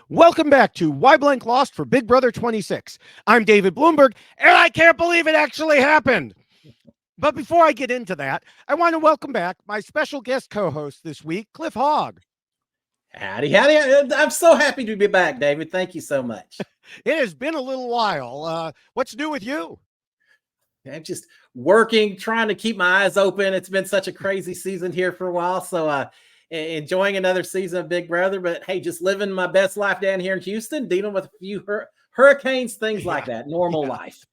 Welcome back to Why Blank Lost for Big Brother 26. I'm David Bloomberg, and I can't believe it actually happened. But before I get into that, I want to welcome back my special guest co-host this week, Cliff Hogg. Howdy, howdy. I'm so happy to be back, David. Thank you so much. It has been a little while. What's new with you? I'm just working, trying to keep my eyes open. It's been such a crazy season here for a while. So enjoying another season of Big Brother. But hey, just living my best life down here in Houston, dealing with a few hurricanes, things like that. Normal life.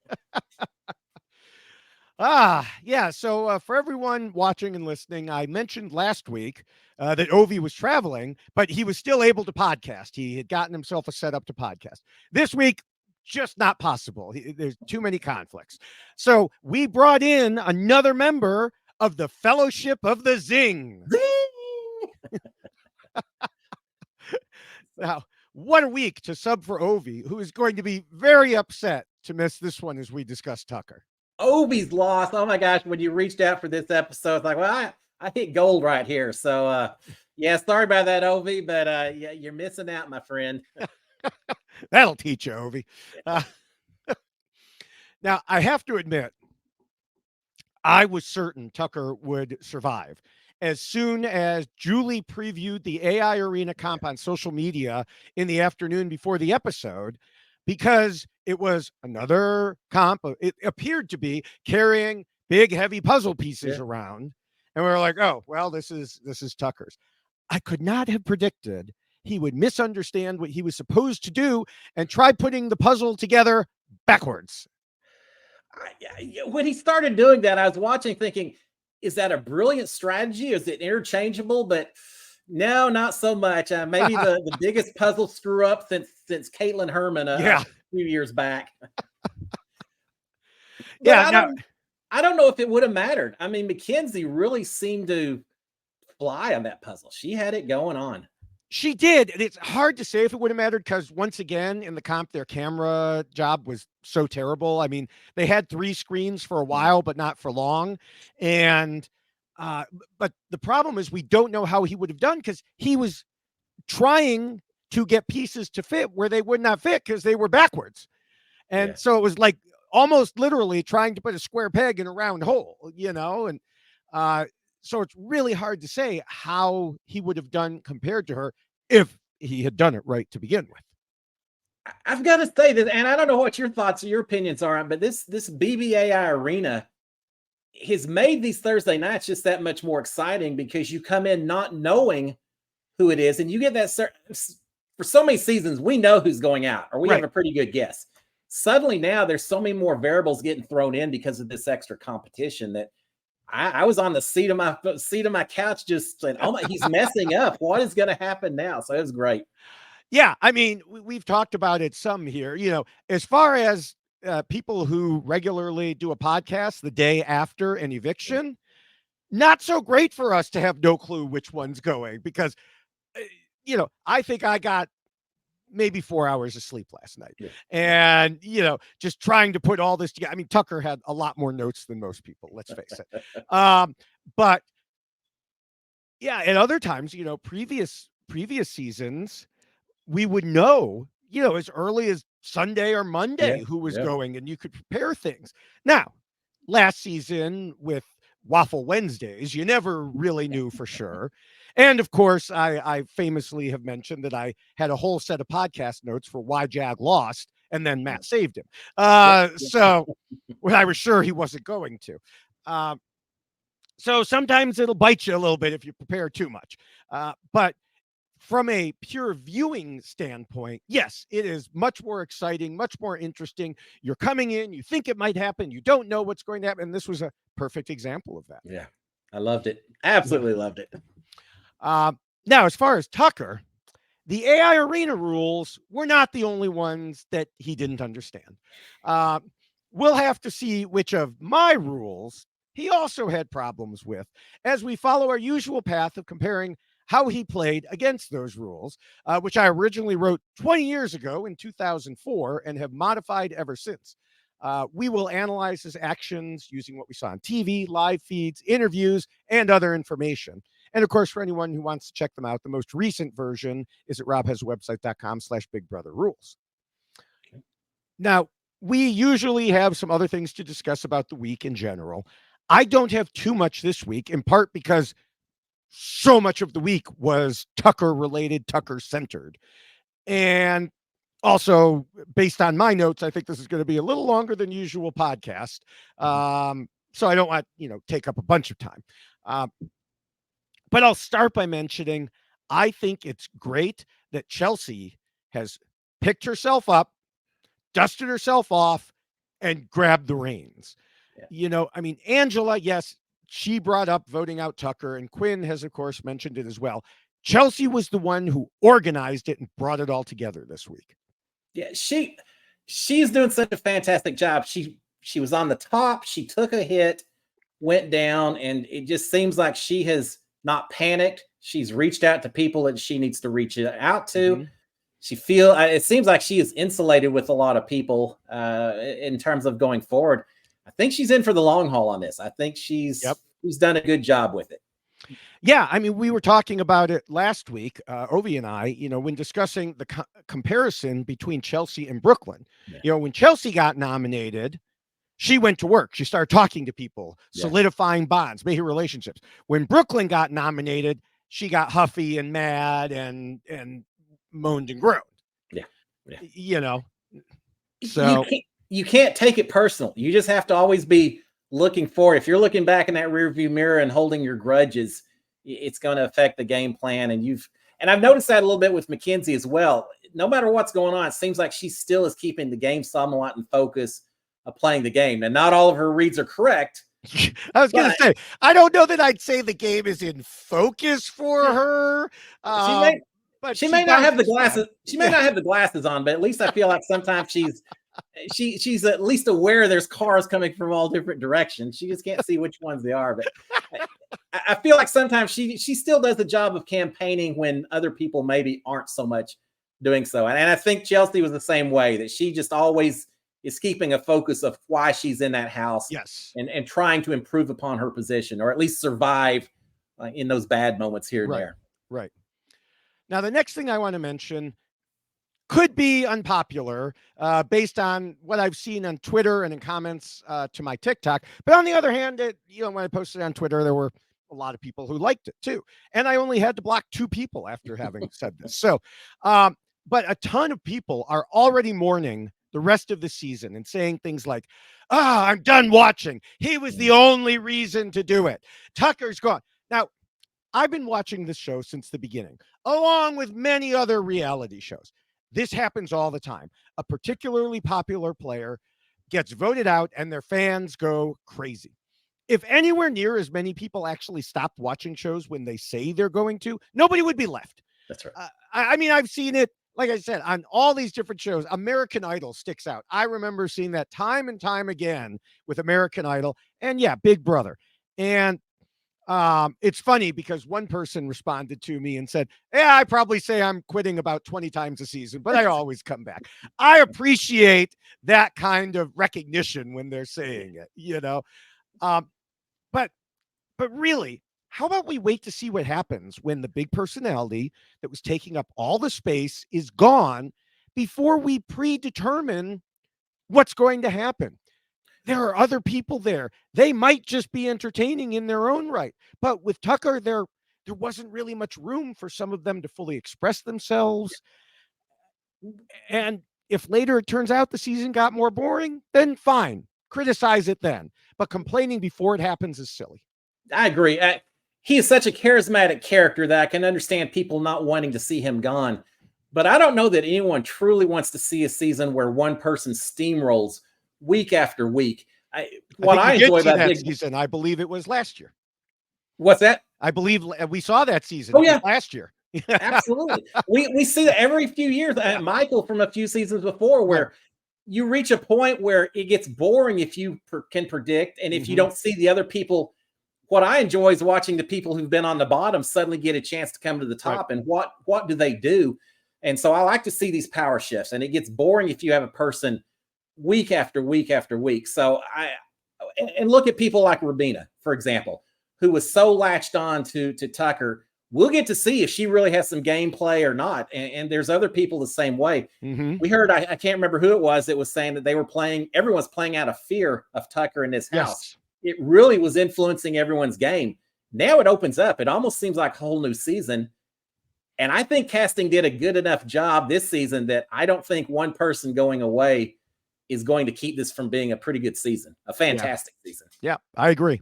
So for everyone watching and listening, I mentioned last week that Ovi was traveling, but he was still able to podcast. He had gotten himself a setup to podcast. This week, just not possible. There's too many conflicts. So we brought in another member of the Fellowship of the Zing. Zing! Now, what a week to sub for Ovi, who is going to be very upset to miss this one as we discuss Tucker. Ovi's lost. Oh my gosh, when you reached out for this episode, it's like, well, I hit gold right here. So yeah, sorry about that, Ovi, but yeah, you're missing out, my friend. That'll teach you, Ovi. Now, I have to admit, I was certain Tucker would survive. As soon as Julie previewed the AI Arena comp on social media in the afternoon before the episode, because it was another comp, it appeared to be carrying big, heavy puzzle pieces around. And we were like, oh, well, this is Tucker's. I could not have predicted he would misunderstand what he was supposed to do and try putting the puzzle together backwards. When he started doing that, I was watching thinking, is that a brilliant strategy? Is it interchangeable? But no, not so much. Maybe the biggest puzzle screw up since Caitlin Herman a few years back. I don't know if it would have mattered. I mean, Mackenzie really seemed to fly on that puzzle. She had it going on. She did. And it's hard to say if it would have mattered because once again, in the comp, their camera job was so terrible. I mean, they had 3 screens for a while, but not for long. And but the problem is we don't know how he would have done because he was trying to get pieces to fit where they would not fit because they were backwards. And so it was like almost literally trying to put a square peg in a round hole, and so it's really hard to say how he would have done compared to her if he had done it right to begin with. I've got to say that, and I don't know what your thoughts or your opinions are, but this BBAI Arena has made these Thursday nights just that much more exciting because you come in not knowing who it is, and you get that for so many seasons, we know who's going out, or we have a pretty good guess. Suddenly now there's so many more variables getting thrown in because of this extra competition that I was on the seat of my couch just saying, oh my, he's messing up. What is going to happen now? So it was great. Yeah, I mean, we've talked about it some here, as far as people who regularly do a podcast the day after an eviction, not so great for us to have no clue which one's going because, I think I got maybe 4 hours of sleep last night. And, just trying to put all this together. I mean, Tucker had a lot more notes than most people, let's face it. But yeah, at other times, previous seasons, we would know, as early as Sunday or Monday who was going, and you could prepare things. Now, last season with Waffle Wednesdays, you never really knew for sure. And of course, I famously have mentioned that I had a whole set of podcast notes for why Jag lost, and then Matt saved him. So when I was sure he wasn't going to. So sometimes it'll bite you a little bit if you prepare too much. But from a pure viewing standpoint, yes, it is much more exciting, much more interesting. You're coming in, you think it might happen, you don't know what's going to happen. And this was a perfect example of that. Yeah, I loved it. Absolutely loved it. Now, as far as Tucker, the AI Arena rules were not the only ones that he didn't understand. We'll have to see which of my rules he also had problems with as we follow our usual path of comparing how he played against those rules, which I originally wrote 20 years ago in 2004 and have modified ever since. We will analyze his actions using what we saw on TV, live feeds, interviews, and other information. And of course, for anyone who wants to check them out, the most recent version is at robhasawebsite.com/bigbbrotherrules. Now, we usually have some other things to discuss about the week in general. I don't have too much this week, in part because so much of the week was Tucker related, Tucker centered. And also, based on my notes, I think this is going to be a little longer than usual podcast. So I don't want, take up a bunch of time. But I'll start by mentioning, I think it's great that Chelsea has picked herself up, dusted herself off, and grabbed the reins. Yeah. Angela, yes, she brought up voting out Tucker, and Quinn has, of course, mentioned it as well. Chelsea was the one who organized it and brought it all together this week. Yeah, she's doing such a fantastic job. She was on the top. She took a hit, went down, and it just seems like she has not panicked. She's reached out to people that she needs to reach out to. Mm-hmm. It seems like she is insulated with a lot of people in terms of going forward. I think she's in for the long haul on this. I think she's done a good job with it. Yeah, we were talking about it last week, Ovi and I, when discussing the comparison between Chelsea and Brooklyn. Yeah. When Chelsea got nominated, she went to work. She started talking to people, solidifying bonds, making relationships. When Brooklyn got nominated, she got huffy and mad and moaned and groaned. Yeah. So you can't take it personal. You just have to always be looking forward. If you're looking back in that rearview mirror and holding your grudges, it's going to affect the game plan. And I've noticed that a little bit with Mackenzie as well. No matter what's going on, it seems like she still is keeping the game somewhat in focus of playing the game. And not all of her reads are correct. I was going to say, I don't know that I'd say the game is in focus for her. She may not have the glasses. She may not have the glasses on, but at least I feel like sometimes she's at least aware there's cars coming from all different directions. She just can't see which ones they are. But I feel like sometimes she still does the job of campaigning when other people maybe aren't so much doing so. And I think Chelsea was the same way, that she just always is keeping a focus of why she's in that house. Yes. And trying to improve upon her position, or at least survive in those bad moments here and there. Right. Now, the next thing I want to mention could be unpopular based on what I've seen on Twitter and in comments to my TikTok. But on the other hand, when I posted on Twitter, there were a lot of people who liked it too. And I only had to block 2 people after having said this. So, but a ton of people are already mourning the rest of the season and saying things like, I'm done watching. He was the only reason to do it. Tucker's gone. Now, I've been watching this show since the beginning, along with many other reality shows. This happens all the time. A particularly popular player gets voted out and their fans go crazy. If anywhere near as many people actually stopped watching shows when they say they're going to, nobody would be left. That's right. I've seen it, like I said, on all these different shows. American Idol sticks out. I remember seeing that time and time again with American Idol and Big Brother. And it's funny because one person responded to me and said, I probably say I'm quitting about 20 times a season, but I always come back. I appreciate that kind of recognition when they're saying it, but really, how about we wait to see what happens when the big personality that was taking up all the space is gone before we predetermine what's going to happen? There are other people there. They might just be entertaining in their own right. But with Tucker, there wasn't really much room for some of them to fully express themselves. And if later it turns out the season got more boring, then fine. Criticize it then. But complaining before it happens is silly. I agree. He is such a charismatic character that I can understand people not wanting to see him gone. But I don't know that anyone truly wants to see a season where one person steamrolls week after week. What I enjoy about that season, I believe it was last year. What's that? I believe we saw that season. Oh, yeah. Last year. Absolutely. We see that every few years. Michael from a few seasons before, where you reach a point where it gets boring if you can predict, and if you don't see the other people. What I enjoy is watching the people who've been on the bottom suddenly get a chance to come to the top, and what do they do? And so I like to see these power shifts, and it gets boring if you have a person week after week after week. So and look at people like Rabina, for example, who was so latched on to Tucker. We'll get to see if she really has some gameplay or not. And there's other people the same way. Mm-hmm. We heard, I can't remember who it was that was saying that they were everyone's playing out of fear of Tucker in this house. It really was influencing everyone's game. Now it opens up. It almost seems like a whole new season. And I think casting did a good enough job this season that I don't think one person going away is going to keep this from being a pretty good season, a fantastic season. Yeah, I agree.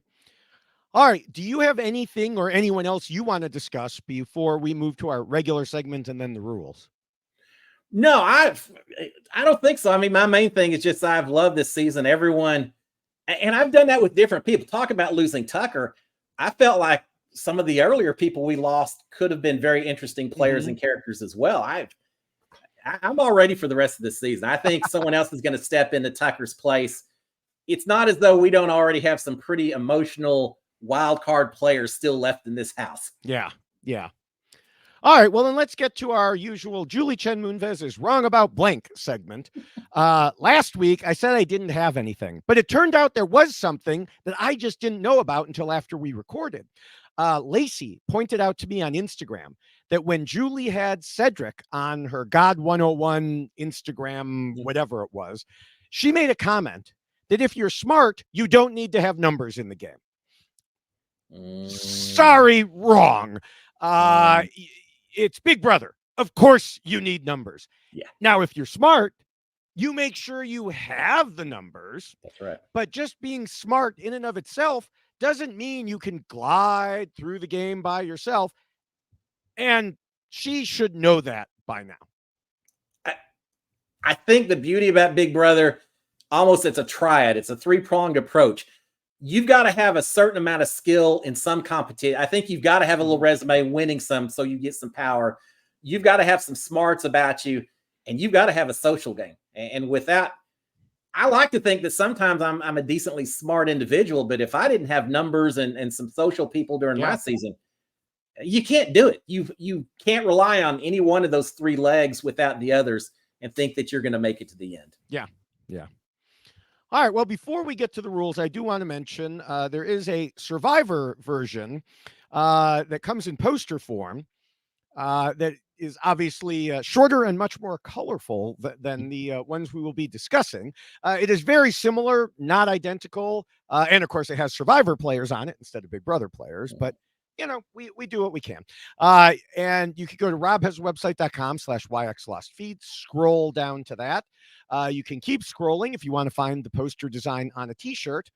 All right. Do you have anything or anyone else you want to discuss before we move to our regular segment and then the rules? No, I don't think so. I mean, my main thing is just I've loved this season. Everyone, and I've done that with different people. Talk about losing Tucker. I felt like some of the earlier people we lost could have been very interesting players and characters as well. I'm all ready for the rest of this season. I think someone else is going to step into Tucker's place. It's not as though we don't already have some pretty emotional wild card players still left in this house. Yeah. All right. Well, then let's get to our usual Julie Chen Moonves is wrong about blank segment. Last week, I said I didn't have anything, but it turned out there was something that I just didn't know about until after we recorded. Lacey pointed out to me on Instagram that when Julie had Cedric on her God 101 Instagram, whatever it was, she made a comment that if you're smart, you don't need to have numbers in the game. Sorry, wrong. It's Big Brother. Of course you need numbers. Yeah. Now, if you're smart, you make sure you have the numbers. That's right. But just being smart in and of itself doesn't mean you can glide through the game by yourself. And she should know that by now. I think the beauty about Big Brother, almost it's a triad. It's a three-pronged approach. You've got to have a certain amount of skill in some competition. I think you've got to have a little resume winning some so you get some power. You've got to have some smarts about you, and you've got to have a social game. And with that, I like to think that sometimes I'm a decently smart individual, but if I didn't have numbers and some social people during my season, you can't do it. You can't rely on any one of those three legs without the others and think that you're going to make it to the end. Yeah. All right. Well, before we get to the rules, I do want to mention there is a Survivor version that comes in poster form that is obviously shorter and much more colorful than the ones we will be discussing. It is very similar, not identical. And of course, it has Survivor players on it instead of Big Brother players. But, you know, we do what we can. And you can go to robhasawebsite.com/yxlostfeed, scroll down to that. You can keep scrolling if you want to find the poster design on a t-shirt,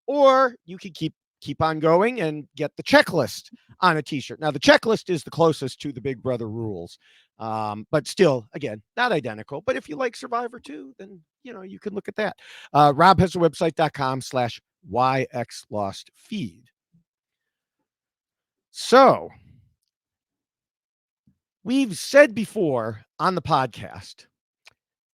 or you can keep on going and get the checklist on a t-shirt. Now, the checklist is the closest to the Big Brother rules, but still, again, not identical. But if you like Survivor too, then, you know, you can look at that. robhasawebsite.com/yxlostfeed. So we've said before on the podcast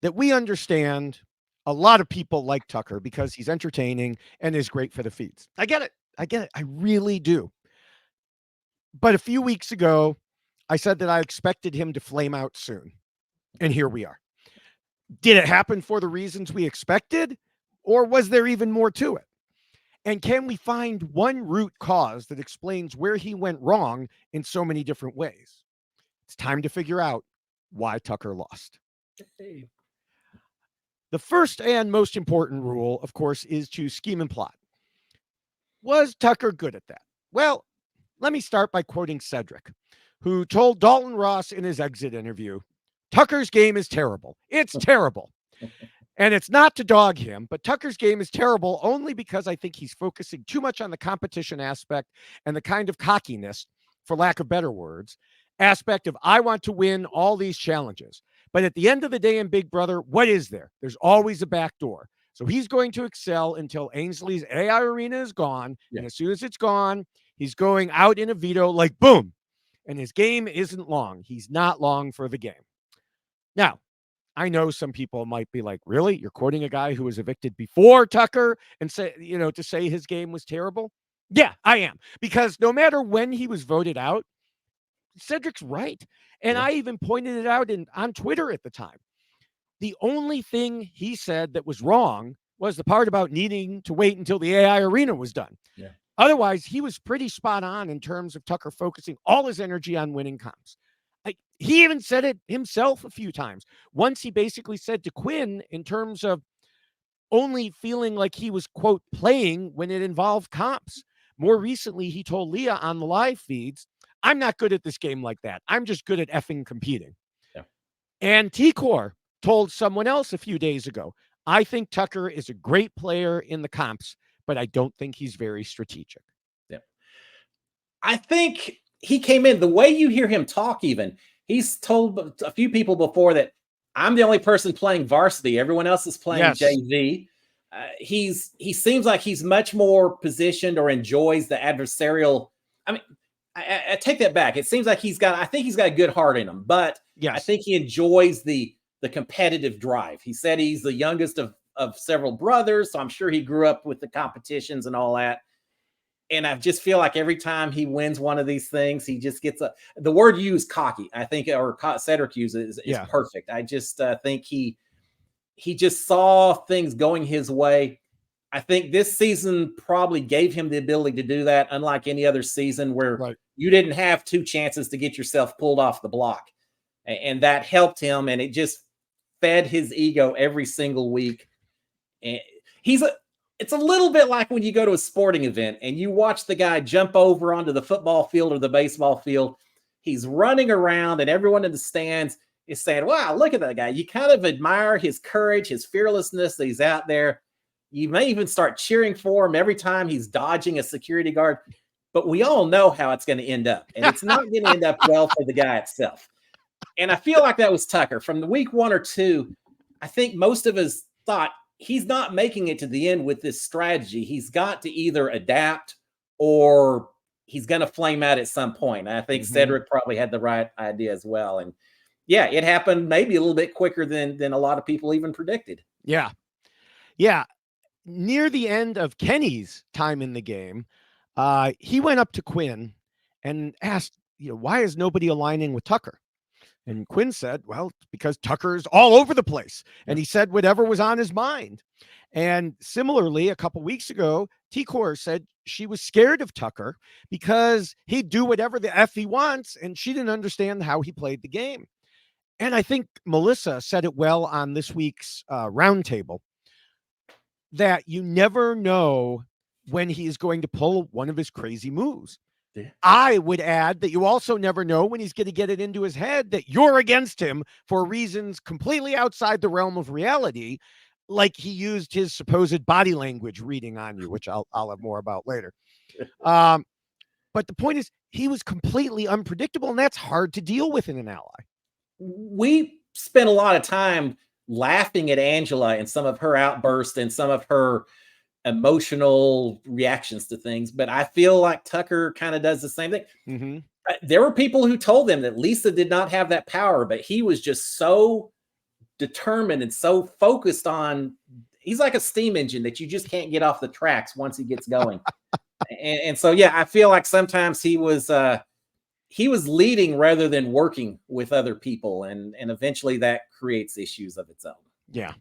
that we understand a lot of people like Tucker because he's entertaining and is great for the feeds. I get it. I really do. But a few weeks ago, I said that I expected him to flame out soon. And here we are. Did it happen for the reasons we expected? Or was there even more to it? And can we find one root cause that explains where he went wrong in so many different ways? It's time to figure out why Tucker lost. Hey. The first and most important rule, of course, is to scheme and plot. Was Tucker good at that? Well, let me start by quoting Cedric, who told Dalton Ross in his exit interview, Tucker's game is terrible. It's terrible. And it's not to dog him, but Tucker's game is terrible only because I think he's focusing too much on the competition aspect and the kind of cockiness, for lack of better words, aspect of I want to win all these challenges. But at the end of the day in Big Brother, what is there? There's always a back door. So he's going to excel until Ainsley's AI arena is gone. Yeah. And as soon as it's gone, he's going out in a veto like boom. And his game isn't long. He's not long for the game. Now, I know some people might be like, really? You're quoting a guy who was evicted before Tucker and say, you know, to say his game was terrible? Yeah, I am. Because no matter when he was voted out, Cedric's right. And I even pointed it out on Twitter at the time. The only thing he said that was wrong was the part about needing to wait until the AI arena was done. Yeah. Otherwise, he was pretty spot on in terms of Tucker focusing all his energy on winning comps. He even said it himself a few times. Once he basically said to Quinn, in terms of only feeling like he was, quote, playing when it involved comps. More recently, he told Leah on the live feeds, I'm not good at this game like that. I'm just good at effing competing. Yeah. And T-Core told someone else a few days ago, I think Tucker is a great player in the comps, but I don't think he's very strategic. Yeah. I think he came in, the way you hear him talk even, he's told a few people before that I'm the only person playing varsity. Everyone else is playing JV. He seems like he's much more positioned or enjoys the adversarial. I mean, I take that back. It seems like I think he's got a good heart in him, but yes. I think he enjoys the competitive drive. He said he's the youngest of several brothers, so I'm sure he grew up with the competitions and all that. And I just feel like every time he wins one of these things, he just gets the word you use, cocky, I think, or Cedric uses is perfect. I just think he just saw things going his way. I think this season probably gave him the ability to do that, unlike any other season where you didn't have two chances to get yourself pulled off the block. And that helped him, and it just fed his ego every single week. And it's a little bit like when you go to a sporting event and you watch the guy jump over onto the football field or the baseball field. He's running around and everyone in the stands is saying, wow, look at that guy. You kind of admire his courage, his fearlessness that he's out there. You may even start cheering for him every time he's dodging a security guard. But we all know how it's going to end up. And it's not going to end up well for the guy itself. And I feel like that was Tucker. From the week 1 or 2, I think most of us thought, he's not making it to the end with this strategy. He's got to either adapt or he's going to flame out at some point. I think Cedric probably had the right idea as well. And yeah, it happened maybe a little bit quicker than a lot of people even predicted. Yeah. Yeah. Near the end of Kenny's time in the game, he went up to Quinn and asked, why is nobody aligning with Tucker? And Quinn said, well, because Tucker's all over the place. And he said whatever was on his mind. And similarly, a couple weeks ago, T-Core said she was scared of Tucker because he'd do whatever the F he wants, and she didn't understand how he played the game. And I think Melissa said it well on this week's roundtable, that you never know when he is going to pull one of his crazy moves. Yeah. I would add that you also never know when he's going to get it into his head that you're against him for reasons completely outside the realm of reality, like he used his supposed body language reading on you, which I'll have more about later. But the point is, he was completely unpredictable, and that's hard to deal with in an ally. We spent a lot of time laughing at Angela and some of her outbursts and some of her emotional reactions to things, but I feel like Tucker kind of does the same thing. There were people who told them that Lisa did not have that power, but he was just so determined and so focused on, he's like a steam engine that you just can't get off the tracks once he gets going. and so, yeah, I feel like sometimes he was leading rather than working with other people. And eventually that creates issues of its own. Yeah.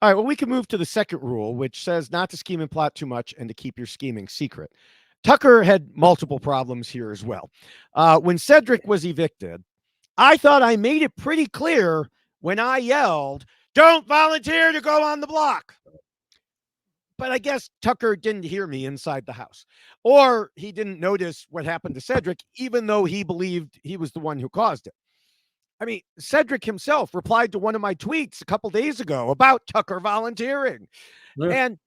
All right, well, we can move to the second rule, which says not to scheme and plot too much and to keep your scheming secret. Tucker had multiple problems here as well. When Cedric was evicted, I thought I made it pretty clear when I yelled, don't volunteer to go on the block. But I guess Tucker didn't hear me inside the house, or he didn't notice what happened to Cedric, even though he believed he was the one who caused it. I mean, Cedric himself replied to one of my tweets a couple days ago about Tucker volunteering. Yeah. And,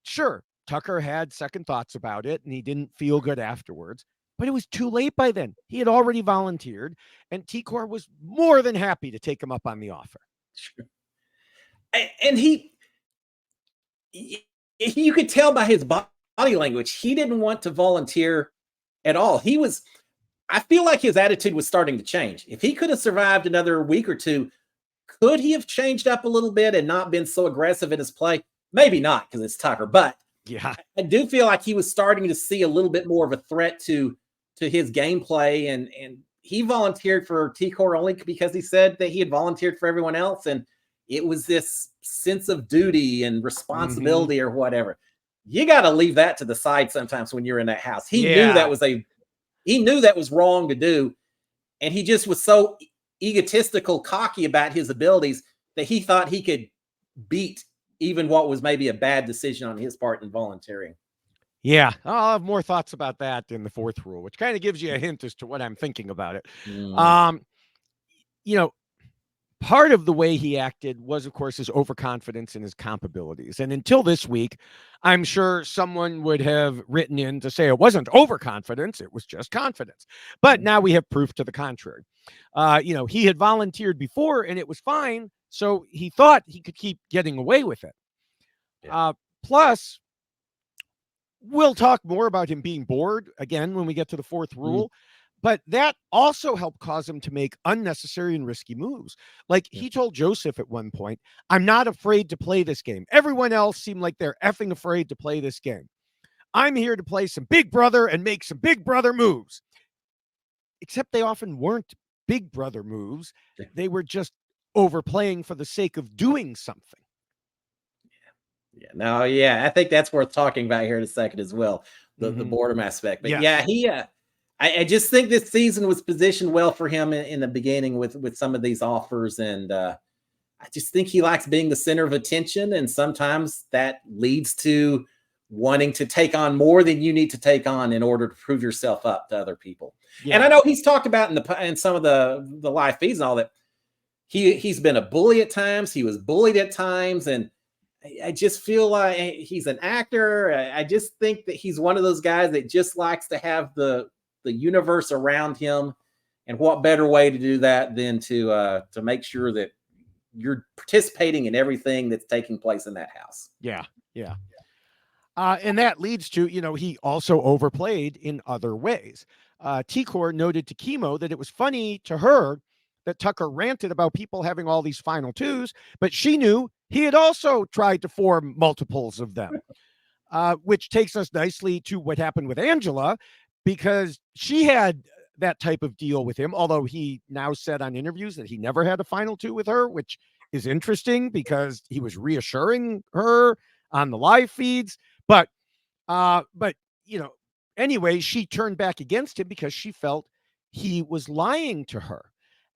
sure, Tucker had second thoughts about it and he didn't feel good afterwards, but it was too late by then. He had already volunteered, and T-Core was more than happy to take him up on the offer. Sure. And you could tell by his body language, he didn't want to volunteer at all. I feel like his attitude was starting to change. If he could have survived another week or two, could he have changed up a little bit and not been so aggressive in his play? Maybe not, because it's Tucker, but yeah, I do feel like he was starting to see a little bit more of a threat to his gameplay, and he volunteered for T-Core only because he said that he had volunteered for everyone else, and it was this sense of duty and responsibility or whatever. you got to leave that to the side sometimes when you're in that house. He knew Yeah. that was wrong to do. And he just was so egotistical, cocky about his abilities that he thought he could beat even what was maybe a bad decision on his part in volunteering. Yeah, I'll have more thoughts about that in the fourth rule, which kind of gives you a hint as to what I'm thinking about it. You know, part of the way he acted was, of course, his overconfidence in his comp abilities. And until this week, I'm sure someone would have written in to say it wasn't overconfidence, it was just confidence. But now we have proof to the contrary. He had volunteered before and it was fine. So he thought he could keep getting away with it. Plus, we'll talk more about him being bored again when we get to the fourth rule. But that also helped cause him to make unnecessary and risky moves. Like he told Joseph at one point, I'm not afraid to play this game. Everyone else seemed like they're effing afraid to play this game. I'm here to play some Big Brother and make some Big Brother moves. Except they often weren't Big Brother moves. They were just overplaying for the sake of doing something. I think that's worth talking about here in a second as well. The boredom aspect. But I just think this season was positioned well for him in the beginning with some of these offers. And I just think he likes being the center of attention. And sometimes that leads to wanting to take on more than you need to take on in order to prove yourself up to other people. Yeah. And I know he's talked about in some of the live feeds and all that. He's been a bully at times. He was bullied at times. And I just feel like he's an actor. I just think that he's one of those guys that just likes to have the universe around him. And what better way to do that than to make sure that you're participating in everything that's taking place in that house. Yeah. And that leads to, he also overplayed in other ways. T-Core noted to Chemo that it was funny to her that Tucker ranted about people having all these final twos, but she knew he had also tried to form multiples of them, which takes us nicely to what happened with Angela, because she had that type of deal with him, although he now said on interviews that he never had a final two with her, which is interesting because he was reassuring her on the live feeds. But anyway, she turned back against him because she felt he was lying to her.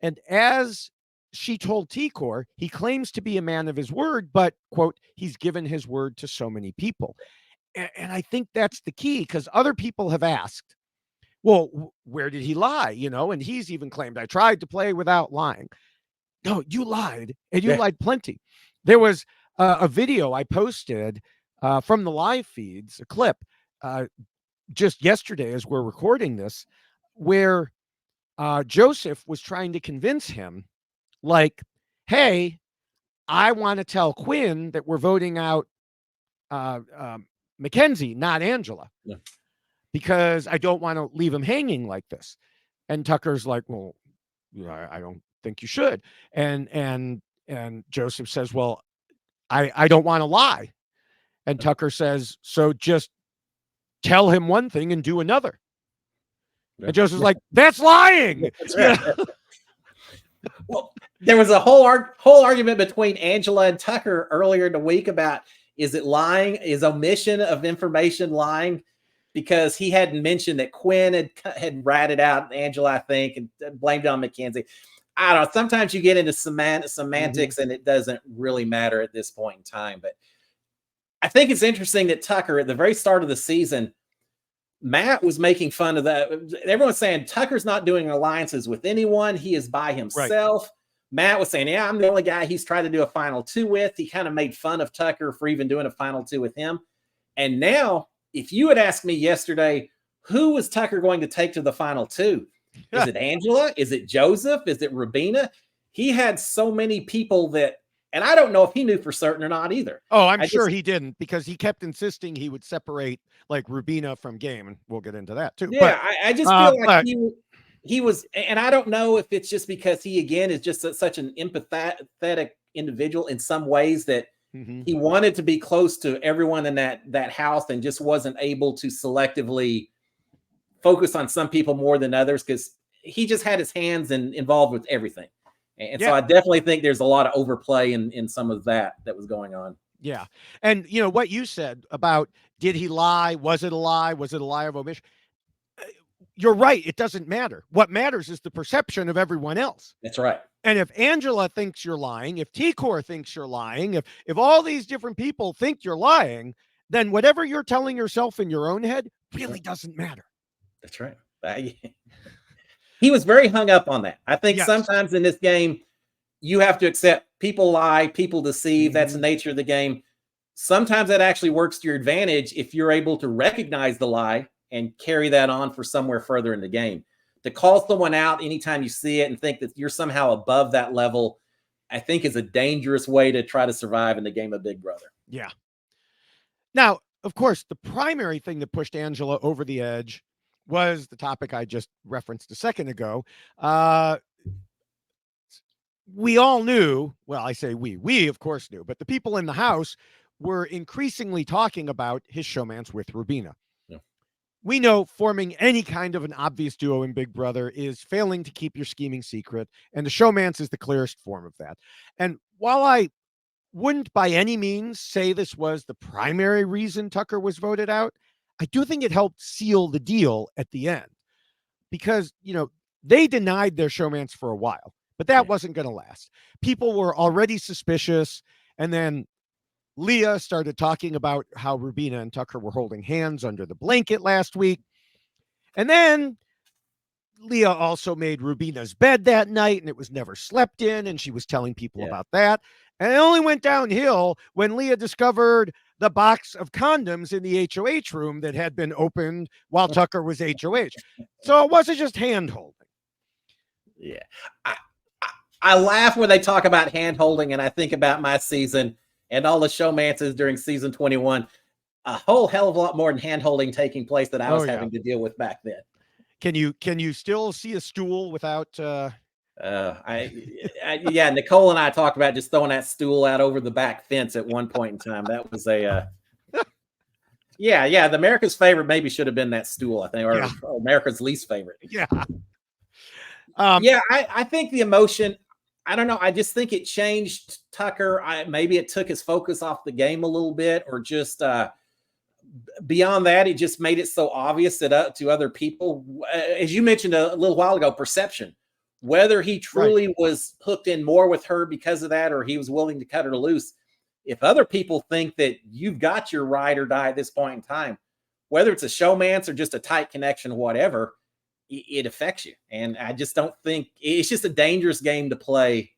And as she told T-Core, he claims to be a man of his word, but, quote, he's given his word to so many people. And I think that's the key, because other people have asked, well, where did he lie? And he's even claimed, I tried to play without lying. No, you lied, and you lied plenty. There was a video I posted from the live feeds, a clip, just yesterday as we're recording this, where Joseph was trying to convince him, like, hey, I want to tell Quinn that we're voting out Mackenzie, not Angela, because I don't want to leave him hanging like this. And Tucker's like, well, I don't think you should. And Joseph says, well, I don't want to lie. And Tucker says, so just tell him one thing and do another. And Joseph's like, that's lying. That's right. Well, there was a whole argument between Angela and Tucker earlier in the week about, is it lying? Is omission of information lying? Because he hadn't mentioned that Quinn had ratted out Angela, I think, and blamed it on Mackenzie. I don't know. Sometimes you get into semantics and it doesn't really matter at this point in time. But I think it's interesting that Tucker, at the very start of the season, Matt was making fun of that. Everyone's saying Tucker's not doing alliances with anyone. He is by himself. Right. Matt was saying, yeah, I'm the only guy he's tried to do a final two with. He kind of made fun of Tucker for even doing a final two with him. And now, if you had asked me yesterday, who was Tucker going to take to the final two? Is it Angela? Is it Joseph? Is it Rubina? He had so many people that, and I don't know if he knew for certain or not either. Oh, I'm sure he didn't, because he kept insisting he would separate like Rubina from game, and we'll get into that too. Yeah, but, I just feel like he was, and I don't know if it's just because he, again, is just such an empathetic individual in some ways that he wanted to be close to everyone in that house and just wasn't able to selectively focus on some people more than others, because he just had his hands involved with everything. And so I definitely think there's a lot of overplay in some of that was going on. Yeah. And what you said about, did he lie? Was it a lie? Was it a lie of omission? You're right. It doesn't matter. What matters is the perception of everyone else. That's right. And if Angela thinks you're lying, if T-Core thinks you're lying, if all these different people think you're lying, then whatever you're telling yourself in your own head really doesn't matter. That's right. He was very hung up on that. I think Yes. sometimes in this game, you have to accept people lie, people deceive. That's the nature of the game. Sometimes that actually works to your advantage if you're able to recognize the lie and carry that on for somewhere further in the game. To call someone out anytime you see it and think that you're somehow above that level, I think is a dangerous way to try to survive in the game of Big Brother. Yeah. Now, of course, the primary thing that pushed Angela over the edge was the topic I just referenced a second ago. We all knew, well, I say we of course knew, but the people in the house were increasingly talking about his showmance with Rubina. Yeah. We know forming any kind of an obvious duo in Big Brother is failing to keep your scheming secret, and the showmance is the clearest form of that. And while I wouldn't by any means say this was the primary reason Tucker was voted out, I do think it helped seal the deal at the end, because, they denied their showmance for a while, but that wasn't going to last. People were already suspicious. And then Leah started talking about how Rubina and Tucker were holding hands under the blanket last week. And then Leah also made Rubina's bed that night, and it was never slept in, and she was telling people about that. And it only went downhill when Leah discovered the box of condoms in the HOH room that had been opened while Tucker was HOH. So it wasn't just hand-holding. Yeah. I laugh when they talk about hand-holding, and I think about my season and all the showmances during season 21. A whole hell of a lot more than hand-holding taking place that I was having to deal with back then. Can you still see a stool without yeah, Nicole and I talked about just throwing that stool out over the back fence at one point in time. That was a the America's favorite maybe should have been that stool, I think, or America's least favorite. Yeah. I think the emotion, I don't know. I just think it changed Tucker. Maybe it took his focus off the game a little bit, or just beyond that, it just made it so obvious that to other people, as you mentioned a little while ago, perception, whether he truly was hooked in more with her because of that, or he was willing to cut her loose. If other people think that you've got your ride or die at this point in time, whether it's a showmance or just a tight connection or whatever, it affects you. And I just don't think it's just a dangerous game to play.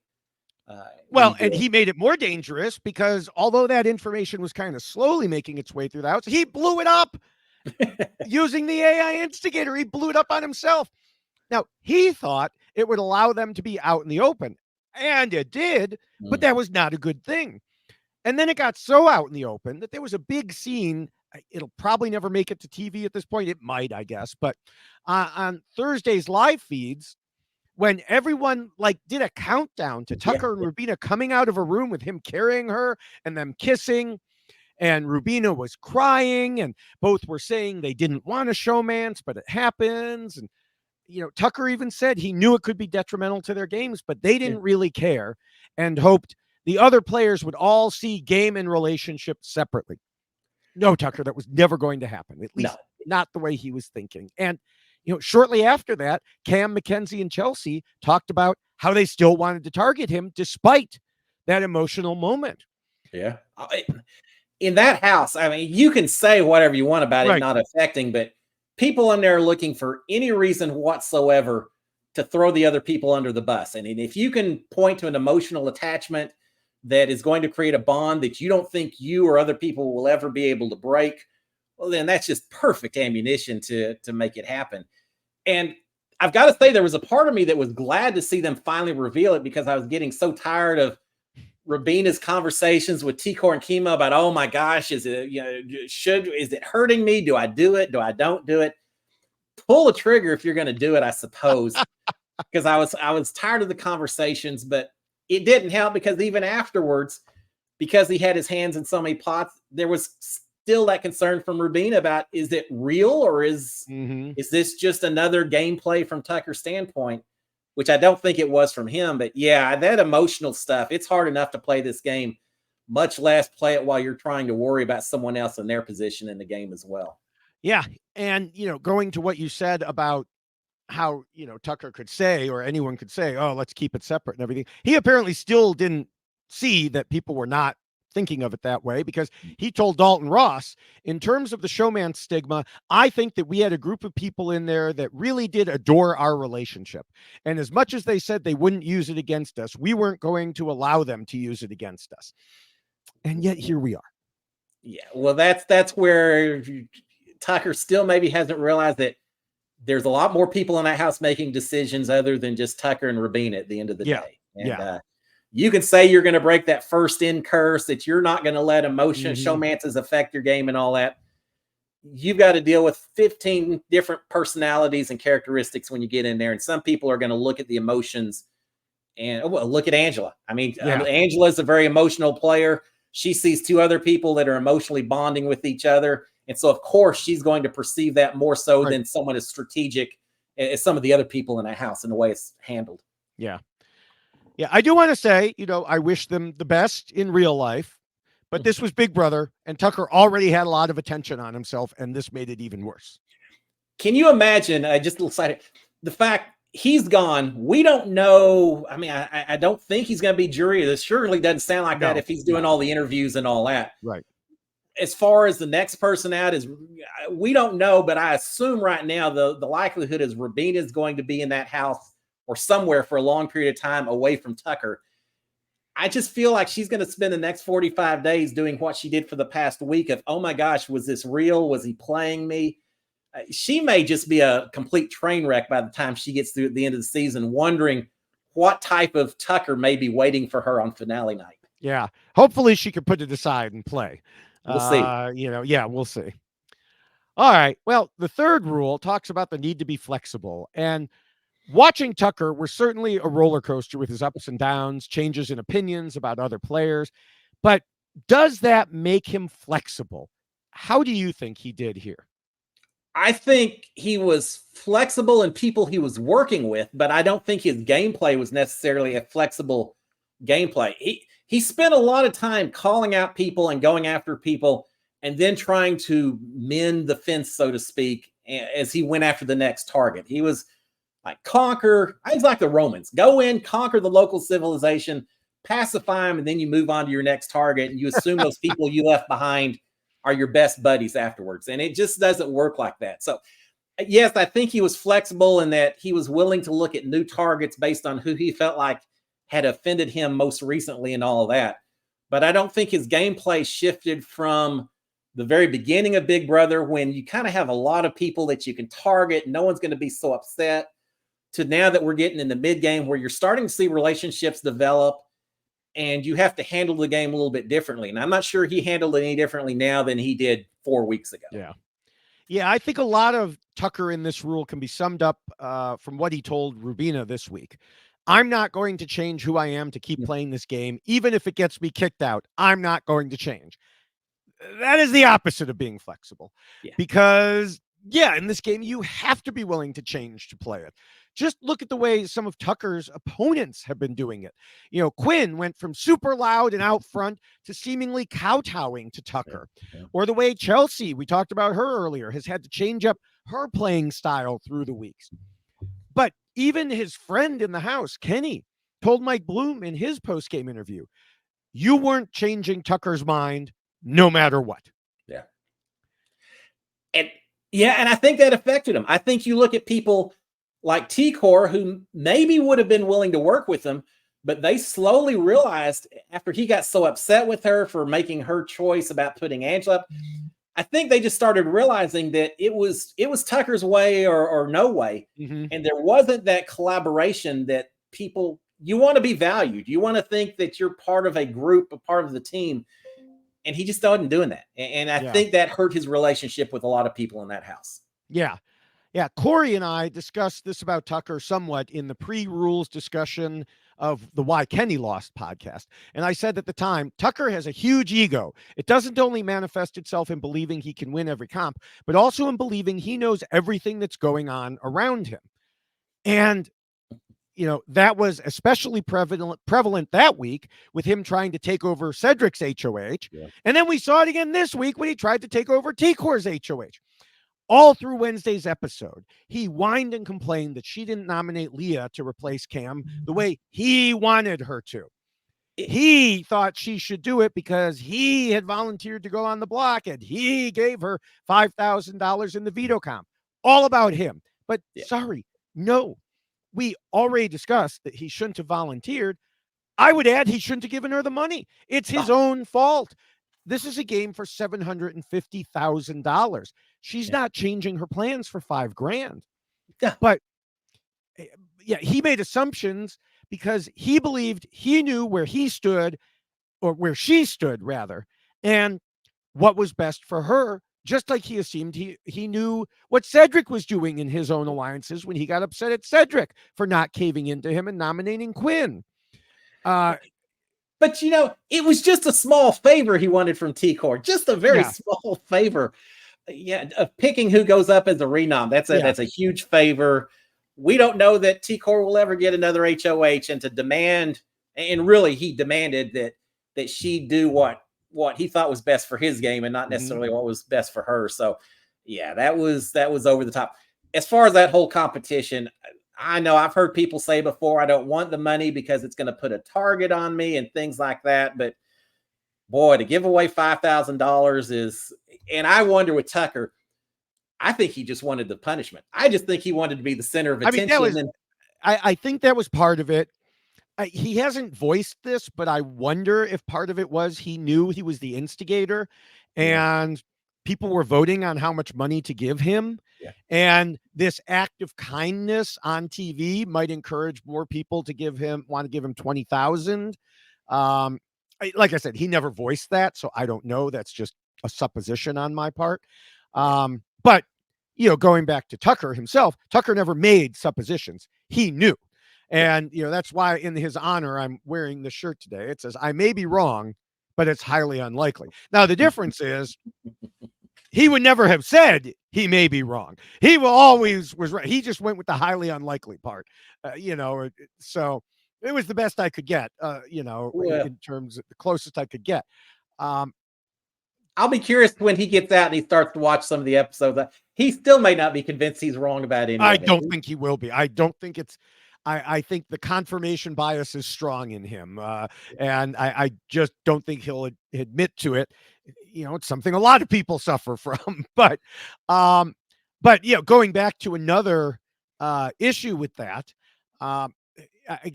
And he made it more dangerous because although that information was kind of slowly making its way through the house, he blew it up using the AI instigator. He blew it up on himself. Now, he thought it would allow them to be out in the open, and it did, but that was not a good thing. And then it got so out in the open that there was a big scene. It'll probably never make it to TV at this point. It might, I guess. But on Thursday's live feeds, when everyone did a countdown to Tucker and Rubina coming out of a room with him carrying her and them kissing, and Rubina was crying, and both were saying they didn't want a showmance, but it happens. And, Tucker even said he knew it could be detrimental to their games, but they didn't really care, and hoped the other players would all see game and relationship separately. No, Tucker, that was never going to happen, at least not the way he was thinking. And, shortly after that, Cam, Mackenzie, and Chelsea talked about how they still wanted to target him despite that emotional moment. Yeah. In that house, I mean, you can say whatever you want about it not affecting, but people in there are looking for any reason whatsoever to throw the other people under the bus. And if you can point to an emotional attachment that is going to create a bond that you don't think you or other people will ever be able to break, well, then that's just perfect ammunition to make it happen. And I've got to say, there was a part of me that was glad to see them finally reveal it, because I was getting so tired of Rubina's conversations with T-Core and Kima about, oh my gosh, is it, is it hurting me? Do I do it? Do I don't do it? Pull the trigger if you're going to do it, I suppose, because I was tired of the conversations, but it didn't help, because even afterwards, because he had his hands in so many pots, there was still that concern from Rubina about, is it real, or is this just another gameplay from Tucker's standpoint, which I don't think it was from him. But yeah, that emotional stuff, it's hard enough to play this game much less play it while you're trying to worry about someone else in their position in the game as well. Yeah. And, going to what you said about how, Tucker could say, or anyone could say, oh, let's keep it separate and everything. He apparently still didn't see that people were not thinking of it that way, because he told Dalton Ross, in terms of the showman stigma, I think that we had a group of people in there that really did adore our relationship. And as much as they said they wouldn't use it against us, we weren't going to allow them to use it against us. And yet here we are. Yeah. Well, that's where Tucker still maybe hasn't realized that there's a lot more people in that house making decisions other than just Tucker and Rubina at the end of the day. And you can say you're going to break that first in curse, that you're not going to let emotion showmances affect your game and all that. You've got to deal with 15 different personalities and characteristics when you get in there. And some people are going to look at the emotions and look at Angela. I mean, Angela is a very emotional player. She sees two other people that are emotionally bonding with each other. And so, of course, she's going to perceive that more so than someone as strategic as some of the other people in that house in the way it's handled. Yeah. Yeah. I do want to say, I wish them the best in real life, but this was Big Brother, and Tucker already had a lot of attention on himself, and this made it even worse. Can you imagine, just a little side, the fact he's gone? We don't know. I mean, I don't think he's going to be jury. This surely doesn't sound like that if he's doing all the interviews and all that. Right. As far as the next person out is, we don't know, but I assume right now the likelihood is Rubina is going to be in that house or somewhere for a long period of time away from Tucker. I just feel like she's going to spend the next 45 days doing what she did for the past week of, oh my gosh, was this real? Was he playing me? She may just be a complete train wreck by the time she gets through at the end of the season, wondering what type of Tucker may be waiting for her on finale night. Yeah. Hopefully she can put it aside and play. We'll see. We'll see. All right. Well, the third rule talks about the need to be flexible. And watching Tucker was certainly a roller coaster with his ups and downs, changes in opinions about other players. But does that make him flexible? How do you think he did here? I think he was flexible in people he was working with, but I don't think his gameplay was necessarily a flexible gameplay. He spent a lot of time calling out people and going after people and then trying to mend the fence, so to speak, as he went after the next target. He was like, he's like the Romans. Go in, conquer the local civilization, pacify them, and then you move on to your next target, and you assume those people you left behind are your best buddies afterwards. And it just doesn't work like that. So, yes, I think he was flexible in that he was willing to look at new targets based on who he felt like had offended him most recently and all of that. But I don't think his gameplay shifted from the very beginning of Big Brother, when you kind of have a lot of people that you can target, no one's going to be so upset, to now that we're getting in the mid game where you're starting to see relationships develop and you have to handle the game a little bit differently. And I'm not sure he handled it any differently now than he did 4 weeks ago. Yeah. Yeah, I think a lot of Tucker in this rule can be summed up from what he told Rubina this week. I'm not going to change who I am to keep playing this game. Even if it gets me kicked out, I'm not going to change. That is the opposite of being flexible. Because, in this game, you have to be willing to change to play it. Just look at the way some of Tucker's opponents have been doing it. Quinn went from super loud and out front to seemingly kowtowing to Tucker. Or the way Chelsea, we talked about her earlier, has had to change up her playing style through the weeks. But even his friend in the house, Kenny, told Mike Bloom in his post-game interview, you weren't changing Tucker's mind no matter what. And I think that affected him. I think you look at people like T-Core, who maybe would have been willing to work with him, but they slowly realized after he got so upset with her for making her choice about putting Angela up, I think they just started realizing that it was Tucker's way or no way. And there wasn't that collaboration that people, you want to be valued. You want to think that you're part of a group, a part of the team. And he just wasn't doing that. And I think that hurt his relationship with a lot of people in that house. Yeah. Corey and I discussed this about Tucker somewhat in the pre-rules discussion of the Why Kenny Lost podcast. And I said at the time, Tucker has a huge ego. It doesn't only manifest itself in believing he can win every comp, but also in believing he knows everything that's going on around him. And, that was especially prevalent that week with him trying to take over Cedric's HOH. Yeah. And then we saw it again this week when he tried to take over T-Core's HOH. All through Wednesday's episode, he whined and complained that she didn't nominate Leah to replace Cam the way he wanted her to. He thought she should do it because he had volunteered to go on the block and he gave her $5,000 in the veto comp. All about him. But sorry, no. We already discussed that he shouldn't have volunteered. I would add he shouldn't have given her the money. It's his own fault. This is a game for $750,000. She's not changing her plans for $5,000. Yeah. But he made assumptions because he believed he knew where he stood, or where she stood rather, and what was best for her, just like he assumed he knew what Cedric was doing in his own alliances when he got upset at Cedric for not caving into him and nominating Quinn. But it was just a small favor he wanted from T-Core, just a very small favor. Of picking who goes up as a renom. That's a huge favor. We don't know that T-Core will ever get another HOH, and to demand, and really he demanded that she do what he thought was best for his game and not necessarily what was best for her. So that was over the top. As far as that whole competition, I know I've heard people say before, I don't want the money because it's going to put a target on me and things like that. But boy, to give away $5,000 is, and I wonder with Tucker, I think he just wanted the punishment. I just think he wanted to be the center of attention. I think that was part of it. He hasn't voiced this, but I wonder if part of it was he knew he was the instigator and people were voting on how much money to give him. Yeah. And this act of kindness on TV might encourage more people to want to give him 20,000. Like I said, he never voiced that, so I don't know. That's just a supposition on my part. But going back to Tucker himself, Tucker never made suppositions. He knew. And, that's why in his honor, I'm wearing the shirt today. It says, I may be wrong, but it's highly unlikely. Now, the difference is he would never have said he may be wrong. He always was right. He just went with the highly unlikely part, so it was the best I could get, in terms of the closest I could get. I'll be curious when he gets out and he starts to watch some of the episodes. He still may not be convinced he's wrong about anything. I don't think he will be. I don't think I think the confirmation bias is strong in him. And I just don't think he'll admit to it. It's something a lot of people suffer from. But going back to another issue with that,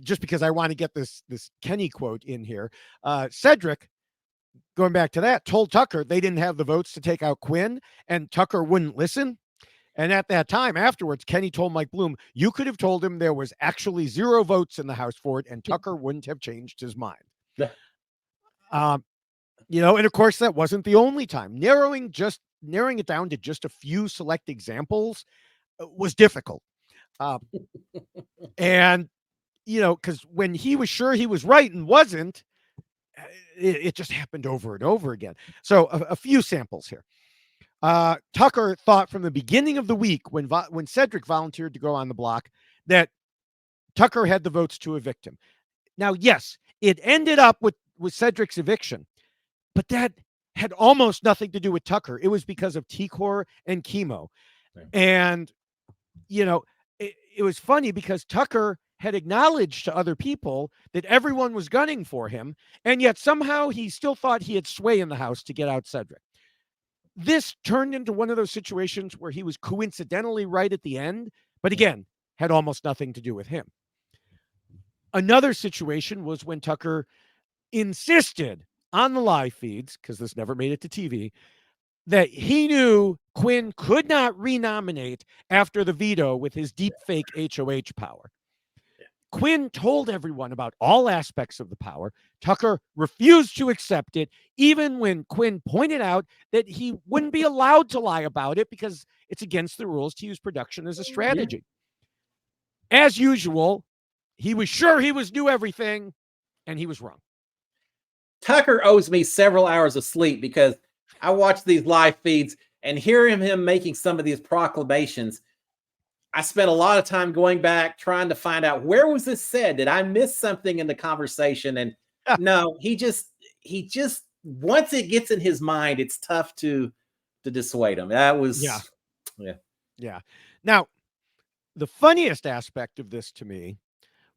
just because I want to get this Kenny quote in here, Cedric, going back to that, told Tucker they didn't have the votes to take out Quinn, and Tucker wouldn't listen. And at that time, afterwards, Kenny told Mike Bloom, you could have told him there was actually 0 votes in the House for it, and Tucker wouldn't have changed his mind. And of course, that wasn't the only time. Narrowing it down to just a few select examples was difficult. And, because when he was sure he was right and wasn't, it just happened over and over again. So a few samples here. Tucker thought from the beginning of the week when Cedric volunteered to go on the block that Tucker had the votes to evict him. Now, yes, it ended up with Cedric's eviction, but that had almost nothing to do with Tucker. It was because of T-Core and Chemo. Okay. And, it was funny because Tucker had acknowledged to other people that everyone was gunning for him, and yet somehow he still thought he had sway in the House to get out Cedric. This turned into one of those situations where he was coincidentally right at the end, but again, had almost nothing to do with him. Another situation was when Tucker insisted on the live feeds, because this never made it to TV, that he knew Quinn could not renominate after the veto with his deep fake HOH power. Quinn told everyone about all aspects of the power. Tucker refused to accept it, even when Quinn pointed out that he wouldn't be allowed to lie about it because it's against the rules to use production as a strategy. As usual, he was sure he knew everything, and he was wrong. Tucker owes me several hours of sleep because I watch these live feeds and hear him making some of these proclamations. I spent a lot of time going back trying to find out where was this said. Did I miss something in the conversation? And no, he just once it gets in his mind, it's tough to dissuade him. That was yeah. Now, the funniest aspect of this to me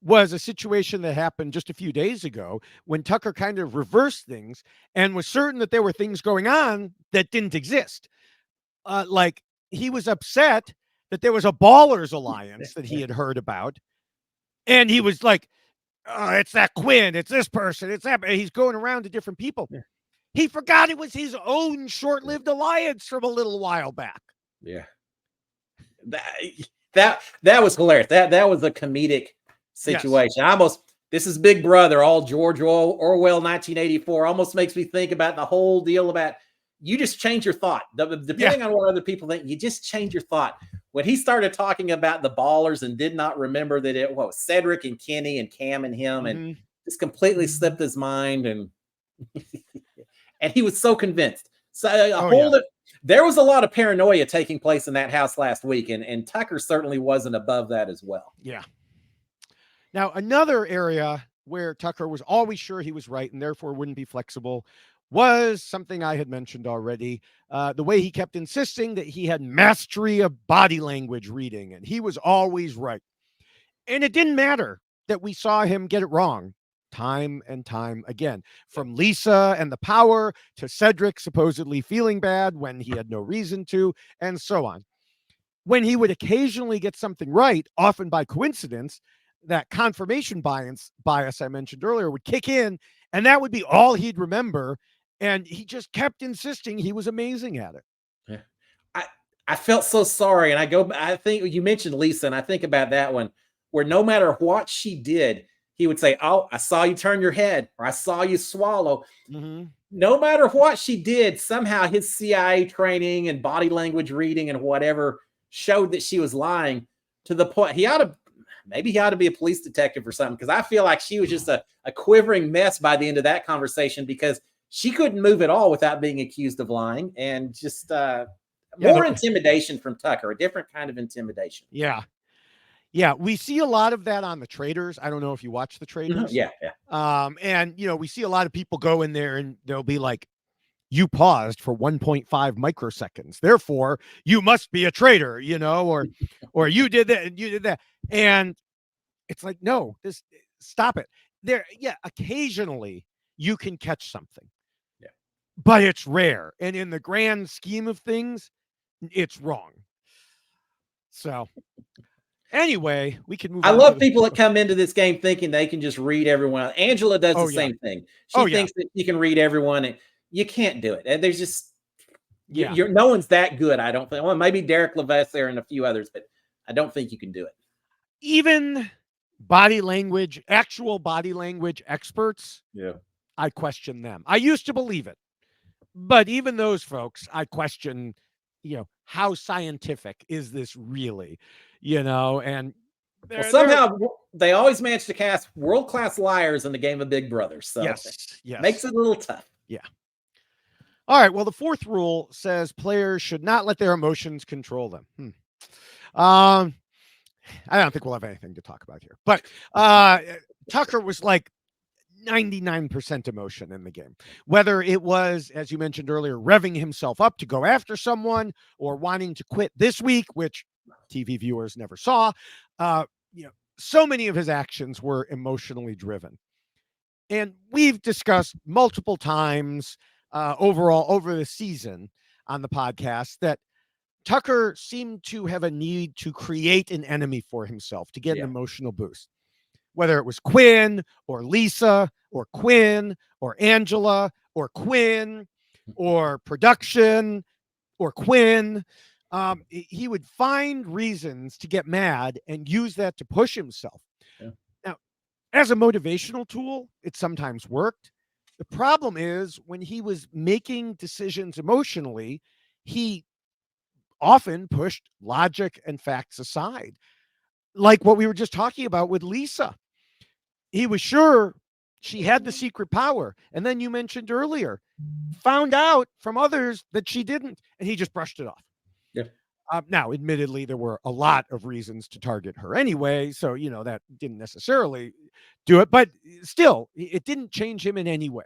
was a situation that happened just a few days ago when Tucker kind of reversed things and was certain that there were things going on that didn't exist. Like he was upset that there was a Ballers Alliance that he had heard about. And he was like, it's that Quinn, it's this person, it's that. And he's going around to different people. Yeah. He forgot it was his own short-lived alliance from a little while back. Yeah. That was hilarious. That was a comedic situation. Yes. This is Big Brother, all George Orwell 1984. Almost makes me think about the whole deal about you just change your thought. Depending on what other people think, you just change your thought. When he started talking about the Ballers and did not remember that it was Cedric and Kenny and Cam and him, and just completely slipped his mind, and and he was so convinced. So there was a lot of paranoia taking place in that house last week, and Tucker certainly wasn't above that as well. Yeah. Now, another area where Tucker was always sure he was right and therefore wouldn't be flexible was something I had mentioned already. The way he kept insisting that he had mastery of body language reading, and he was always right. And it didn't matter that we saw him get it wrong time and time again, from Lisa and the power to Cedric supposedly feeling bad when he had no reason to, and so on. When he would occasionally get something right, often by coincidence, that confirmation bias I mentioned earlier would kick in, and that would be all he'd remember. And he just kept insisting he was amazing at it. Yeah. I felt so sorry. And I think you mentioned Lisa, and I think about that one where no matter what she did, he would say, "Oh, I saw you turn your head," or "I saw you swallow." Mm-hmm. No matter what she did, somehow his CIA training and body language reading and whatever showed that she was lying, to the point maybe he ought to be a police detective or something, because I feel like she was just a quivering mess by the end of that conversation, because she couldn't move at all without being accused of lying, and just more intimidation from Tucker, a different kind of intimidation. Yeah. Yeah, we see a lot of that on the Traders. I don't know if you watch the Traders. Yeah. And, we see a lot of people go in there and they'll be like, you paused for 1.5 microseconds. Therefore, you must be a traitor, or you did that and you did that. And it's like, no, stop it. Occasionally you can catch something. Yeah. But it's rare. And in the grand scheme of things, it's wrong. So anyway, we can move on. I love people that come into this game thinking they can just read everyone. Angela does the same thing. She thinks that you can read everyone, and you can't do it. And there's just, no one's that good, I don't think. Well, maybe Derek Levasseur and a few others, but I don't think you can do it. Even actual body language experts, I question them. I used to believe it, but even those folks, I question, how scientific is this really, and somehow they always manage to cast world-class liars in the game of Big Brother. So yes. Makes it a little tough. Yeah. All right. Well, the fourth rule says players should not let their emotions control them. I don't think we'll have anything to talk about here, but Tucker was like 99% emotion in the game, whether it was, as you mentioned earlier, revving himself up to go after someone or wanting to quit this week, which TV viewers never saw. So many of his actions were emotionally driven. And we've discussed multiple times overall over the season on the podcast that Tucker seemed to have a need to create an enemy for himself to get an emotional boost, whether it was Quinn or Lisa or Quinn or Angela or Quinn or production or Quinn. He would find reasons to get mad and use that to push himself. Yeah. Now, as a motivational tool, it sometimes worked. The problem is when he was making decisions emotionally, he often pushed logic and facts aside, like what we were just talking about with Lisa. He was sure she had the secret power. And then you mentioned earlier, found out from others that she didn't, and he just brushed it off. Yeah. Now, admittedly, there were a lot of reasons to target her anyway, so that didn't necessarily do it, but still, it didn't change him in any way.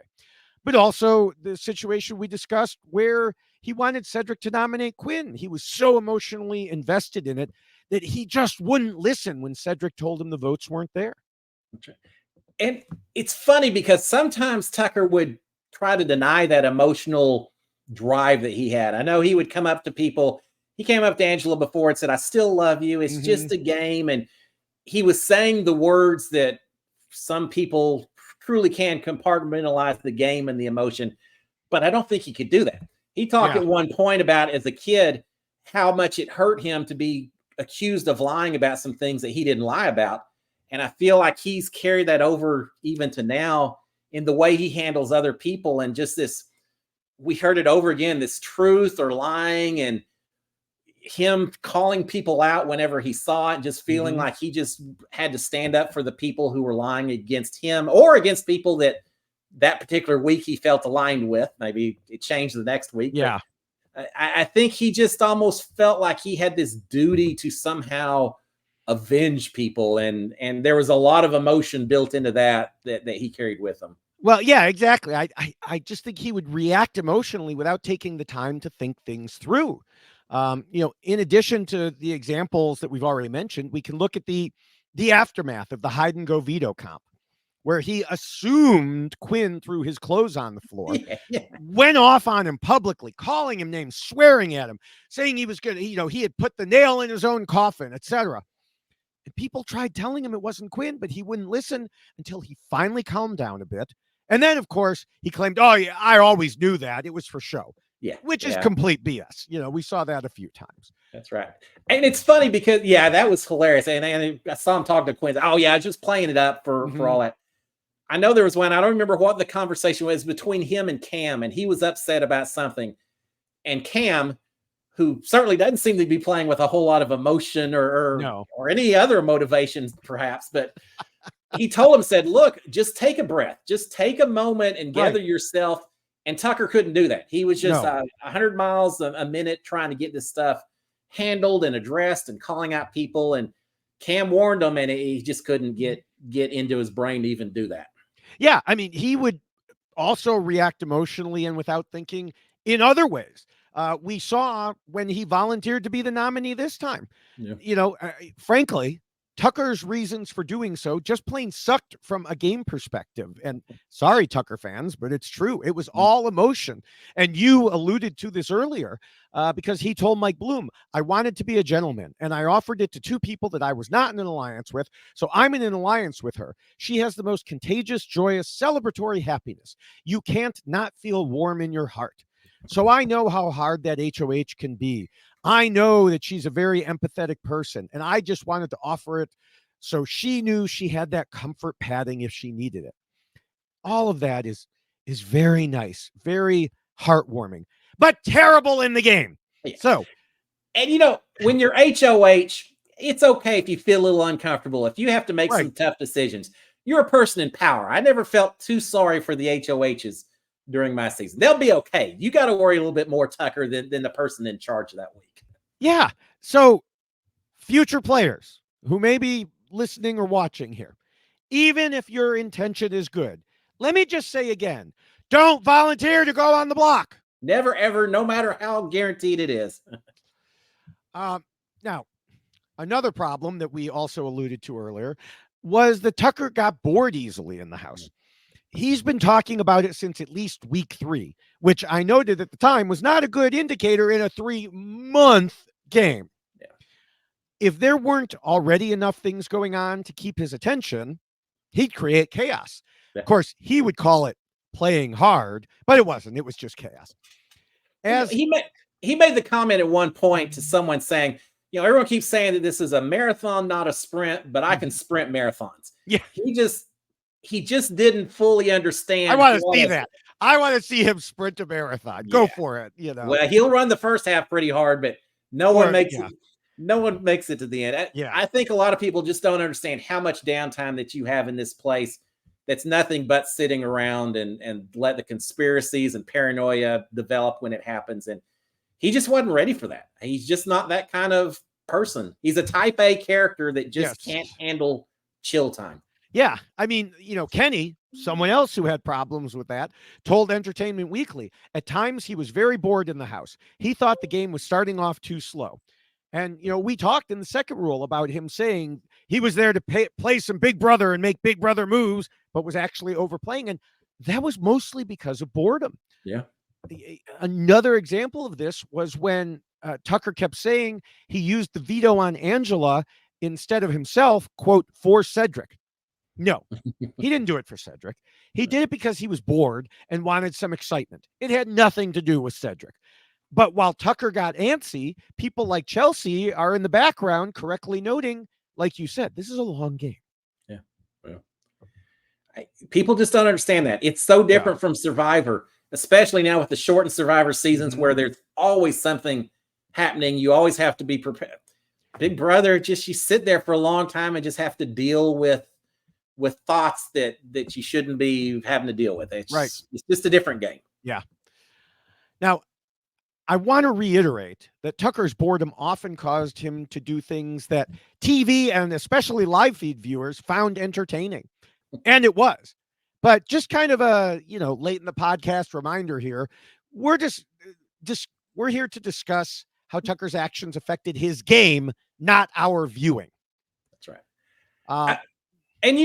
But also the situation we discussed where he wanted Cedric to nominate Quinn. He was so emotionally invested in it that he just wouldn't listen when Cedric told him the votes weren't there. And it's funny because sometimes Tucker would try to deny that emotional drive that he had. I know he would come up to people. He came up to Angela before and said, "I still love you. It's just a game." And he was saying the words that some people truly can compartmentalize the game and the emotion, but I don't think he could do that. He talked at one point about, as a kid, how much it hurt him to be accused of lying about some things that he didn't lie about. And I feel like he's carried that over even to now in the way he handles other people. And just this, we heard it over again, this truth or lying, and him calling people out whenever he saw it, just feeling like he just had to stand up for the people who were lying against him or against people that particular week he felt aligned with. Maybe it changed the next week. Yeah. I think he just almost felt like he had this duty to somehow avenge people. And there was a lot of emotion built into that he carried with him. Well, yeah, exactly. I just think he would react emotionally without taking the time to think things through. In addition to the examples that we've already mentioned, we can look at the aftermath of the hide and go veto comp, where he assumed Quinn threw his clothes on the floor, went off on him publicly, calling him names, swearing at him, saying he was going to, he had put the nail in his own coffin, etc. And people tried telling him it wasn't Quinn, but he wouldn't listen until he finally calmed down a bit. And then, of course, he claimed, "Oh, yeah, I always knew that. It was for show." Yeah. Which is complete BS. We saw that a few times. That's right. And it's funny because, that was hilarious. And I saw him talk to Quinn. "Oh, yeah, just playing it up for all that." I know there was one, I don't remember what the conversation was between him and Cam, and he was upset about something. And Cam, who certainly doesn't seem to be playing with a whole lot of emotion or any other motivations, perhaps, but he told him, said, "Look, just take a breath. Just take a moment and gather yourself." And Tucker couldn't do that. He was just 100 miles a minute trying to get this stuff handled and addressed and calling out people. And Cam warned him, and he just couldn't get into his brain to even do that. Yeah, I mean, he would also react emotionally and without thinking in other ways. We saw when he volunteered to be the nominee this time. Yeah. Frankly, Tucker's reasons for doing so just plain sucked from a game perspective. And sorry, Tucker fans, but it's true. It was all emotion. And you alluded to this earlier because he told Mike Bloom, "I wanted to be a gentleman, and I offered it to two people that I was not in an alliance with. So I'm in an alliance with her. She has the most contagious, joyous, celebratory happiness. You can't not feel warm in your heart. So I know how hard that HOH can be. I know that she's a very empathetic person, and I just wanted to offer it so she knew she had that comfort padding if she needed it." All of that is very nice, very heartwarming, but terrible in the game. Yeah. So, and when you're HOH, it's okay if you feel a little uncomfortable, if you have to make some tough decisions. You're a person in power. I never felt too sorry for the HOHs during my season. They'll be okay. You got to worry a little bit more, Tucker, than the person in charge of that week. Yeah. So future players who may be listening or watching here, even if your intention is good, let me just say again, don't volunteer to go on the block. Never, ever, no matter how guaranteed it is. Now, another problem that we also alluded to earlier was that Tucker got bored easily in the house. He's been talking about it since at least week 3, which I noted at the time was not a good indicator in a 3-month game. Yeah. If there weren't already enough things going on to keep his attention, he'd create chaos. Yeah. Of course, he would call it playing hard, but it wasn't. It was just chaos. He made the comment at one point to someone saying, everyone keeps saying that this is a marathon, not a sprint, but I can sprint marathons. Yeah. He just didn't fully understand. I want to see that. I want to see him sprint a marathon. Go for it. Well, he'll run the first half pretty hard, but no one makes it to the end. I think a lot of people just don't understand how much downtime that you have in this place. That's nothing but sitting around and let the conspiracies and paranoia develop when it happens. And he just wasn't ready for that. He's just not that kind of person. He's a type A character that just can't handle chill time. Yeah. I mean, Kenny, someone else who had problems with that, told Entertainment Weekly, at times he was very bored in the house. He thought the game was starting off too slow. And, we talked in the second rule about him saying he was there to play some Big Brother and make Big Brother moves, but was actually overplaying. And that was mostly because of boredom. Yeah. Another example of this was when Tucker kept saying he used the veto on Angela instead of himself, quote, for Cedric. No, he didn't do it for Cedric. He did it because he was bored and wanted some excitement. It had nothing to do with Cedric. But while Tucker got antsy, people like Chelsea are in the background correctly noting, like you said, this is a long game. Yeah. Well, people just don't understand that. It's so different from Survivor, especially now with the shortened Survivor seasons where there's always something happening. You always have to be prepared. Big Brother, you sit there for a long time and just have to deal with thoughts that you shouldn't be having to deal with. It's just a different game. Yeah. Now, I want to reiterate that Tucker's boredom often caused him to do things that TV and especially live feed viewers found entertaining. And it was. But just kind of a, late in the podcast reminder here, we're we're here to discuss how Tucker's actions affected his game, not our viewing. That's right. And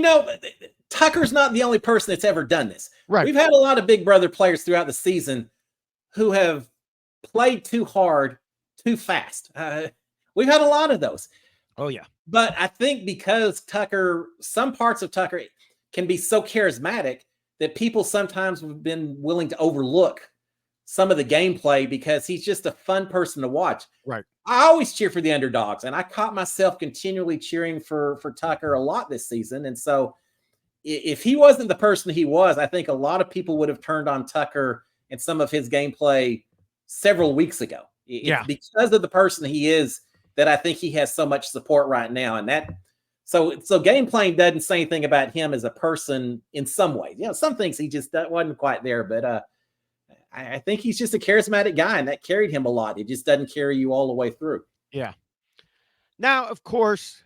Tucker's not the only person that's ever done this. Right. We've had a lot of Big Brother players throughout the season who have played too hard, too fast. We've had a lot of those. Oh, yeah. But I think because some parts of Tucker can be so charismatic that people sometimes have been willing to overlook some of the gameplay because he's just a fun person to watch. Right. I always cheer for the underdogs, and I caught myself continually cheering for Tucker a lot this season. And so if he wasn't the person he was, I think a lot of people would have turned on Tucker and some of his gameplay several weeks ago. It's because of the person he is that I think he has so much support right now. And so game playing doesn't say anything about him as a person in some ways. Some things he just wasn't quite there, but I think he's just a charismatic guy, and that carried him a lot. It just doesn't carry you all the way through. Yeah. Now, of course,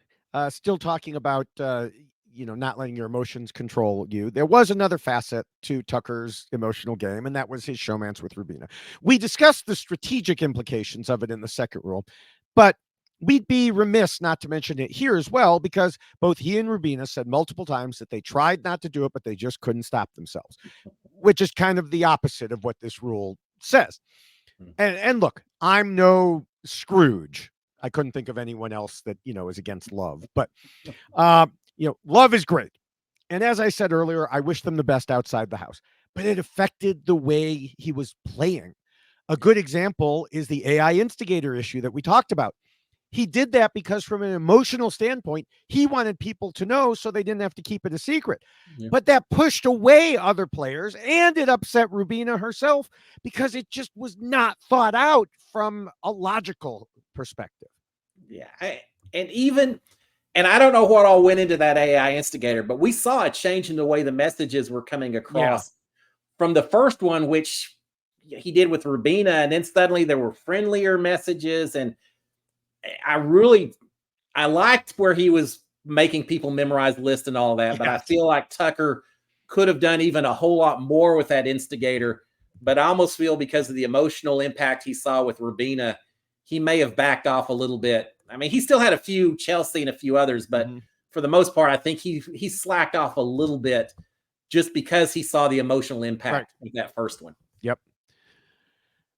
still talking about, not letting your emotions control you. There was another facet to Tucker's emotional game, and that was his showmance with Rubina. We discussed the strategic implications of it in the second rule, but we'd be remiss not to mention it here as well, because both he and Rubina said multiple times that they tried not to do it, but they just couldn't stop themselves, which is kind of the opposite of what this rule says. And look, I'm no Scrooge. I couldn't think of anyone else that, is against love, but, love is great. And as I said earlier, I wish them the best outside the house, but it affected the way he was playing. A good example is the AI instigator issue that we talked about. He did that because from an emotional standpoint, he wanted people to know so they didn't have to keep it a secret. Yeah. But that pushed away other players, and it upset Rubina herself because it just was not thought out from a logical perspective. Yeah. And I don't know what all went into that AI instigator, but we saw a change in the way the messages were coming across from the first one, which he did with Rubina, and then suddenly there were friendlier messages. And I liked where he was making people memorize lists and all that, but I feel like Tucker could have done even a whole lot more with that instigator. But I almost feel because of the emotional impact he saw with Rubina, he may have backed off a little bit. I mean, he still had a few Chelsea and a few others, but for the most part, I think he slacked off a little bit just because he saw the emotional impact of that first one. Yep.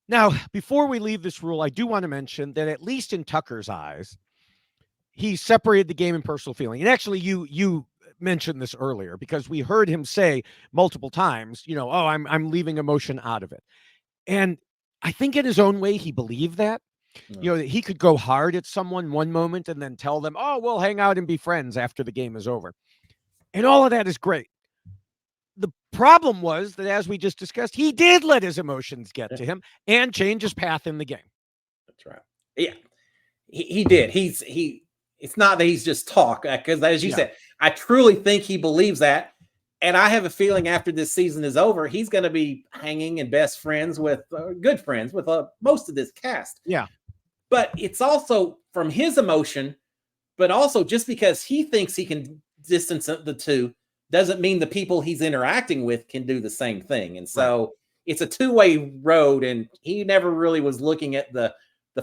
Now, before we leave this rule, I do want to mention that at least in Tucker's eyes, he separated the game and personal feeling. And actually, you mentioned this earlier because we heard him say multiple times, I'm leaving emotion out of it. And I think in his own way, he believed that. He could go hard at someone one moment and then tell them, oh, we'll hang out and be friends after the game is over. And all of that is great. The problem was that, as we just discussed, he did let his emotions get to him and change his path in the game. That's right. Yeah, he did. It's not that he's just talk, because as you said, I truly think he believes that. And I have a feeling after this season is over, he's going to be hanging and best friends with good friends with most of this cast. Yeah. But it's also from his emotion, but also just because he thinks he can distance the two doesn't mean the people he's interacting with can do the same thing. And so it's a two-way road, and he never really was looking at the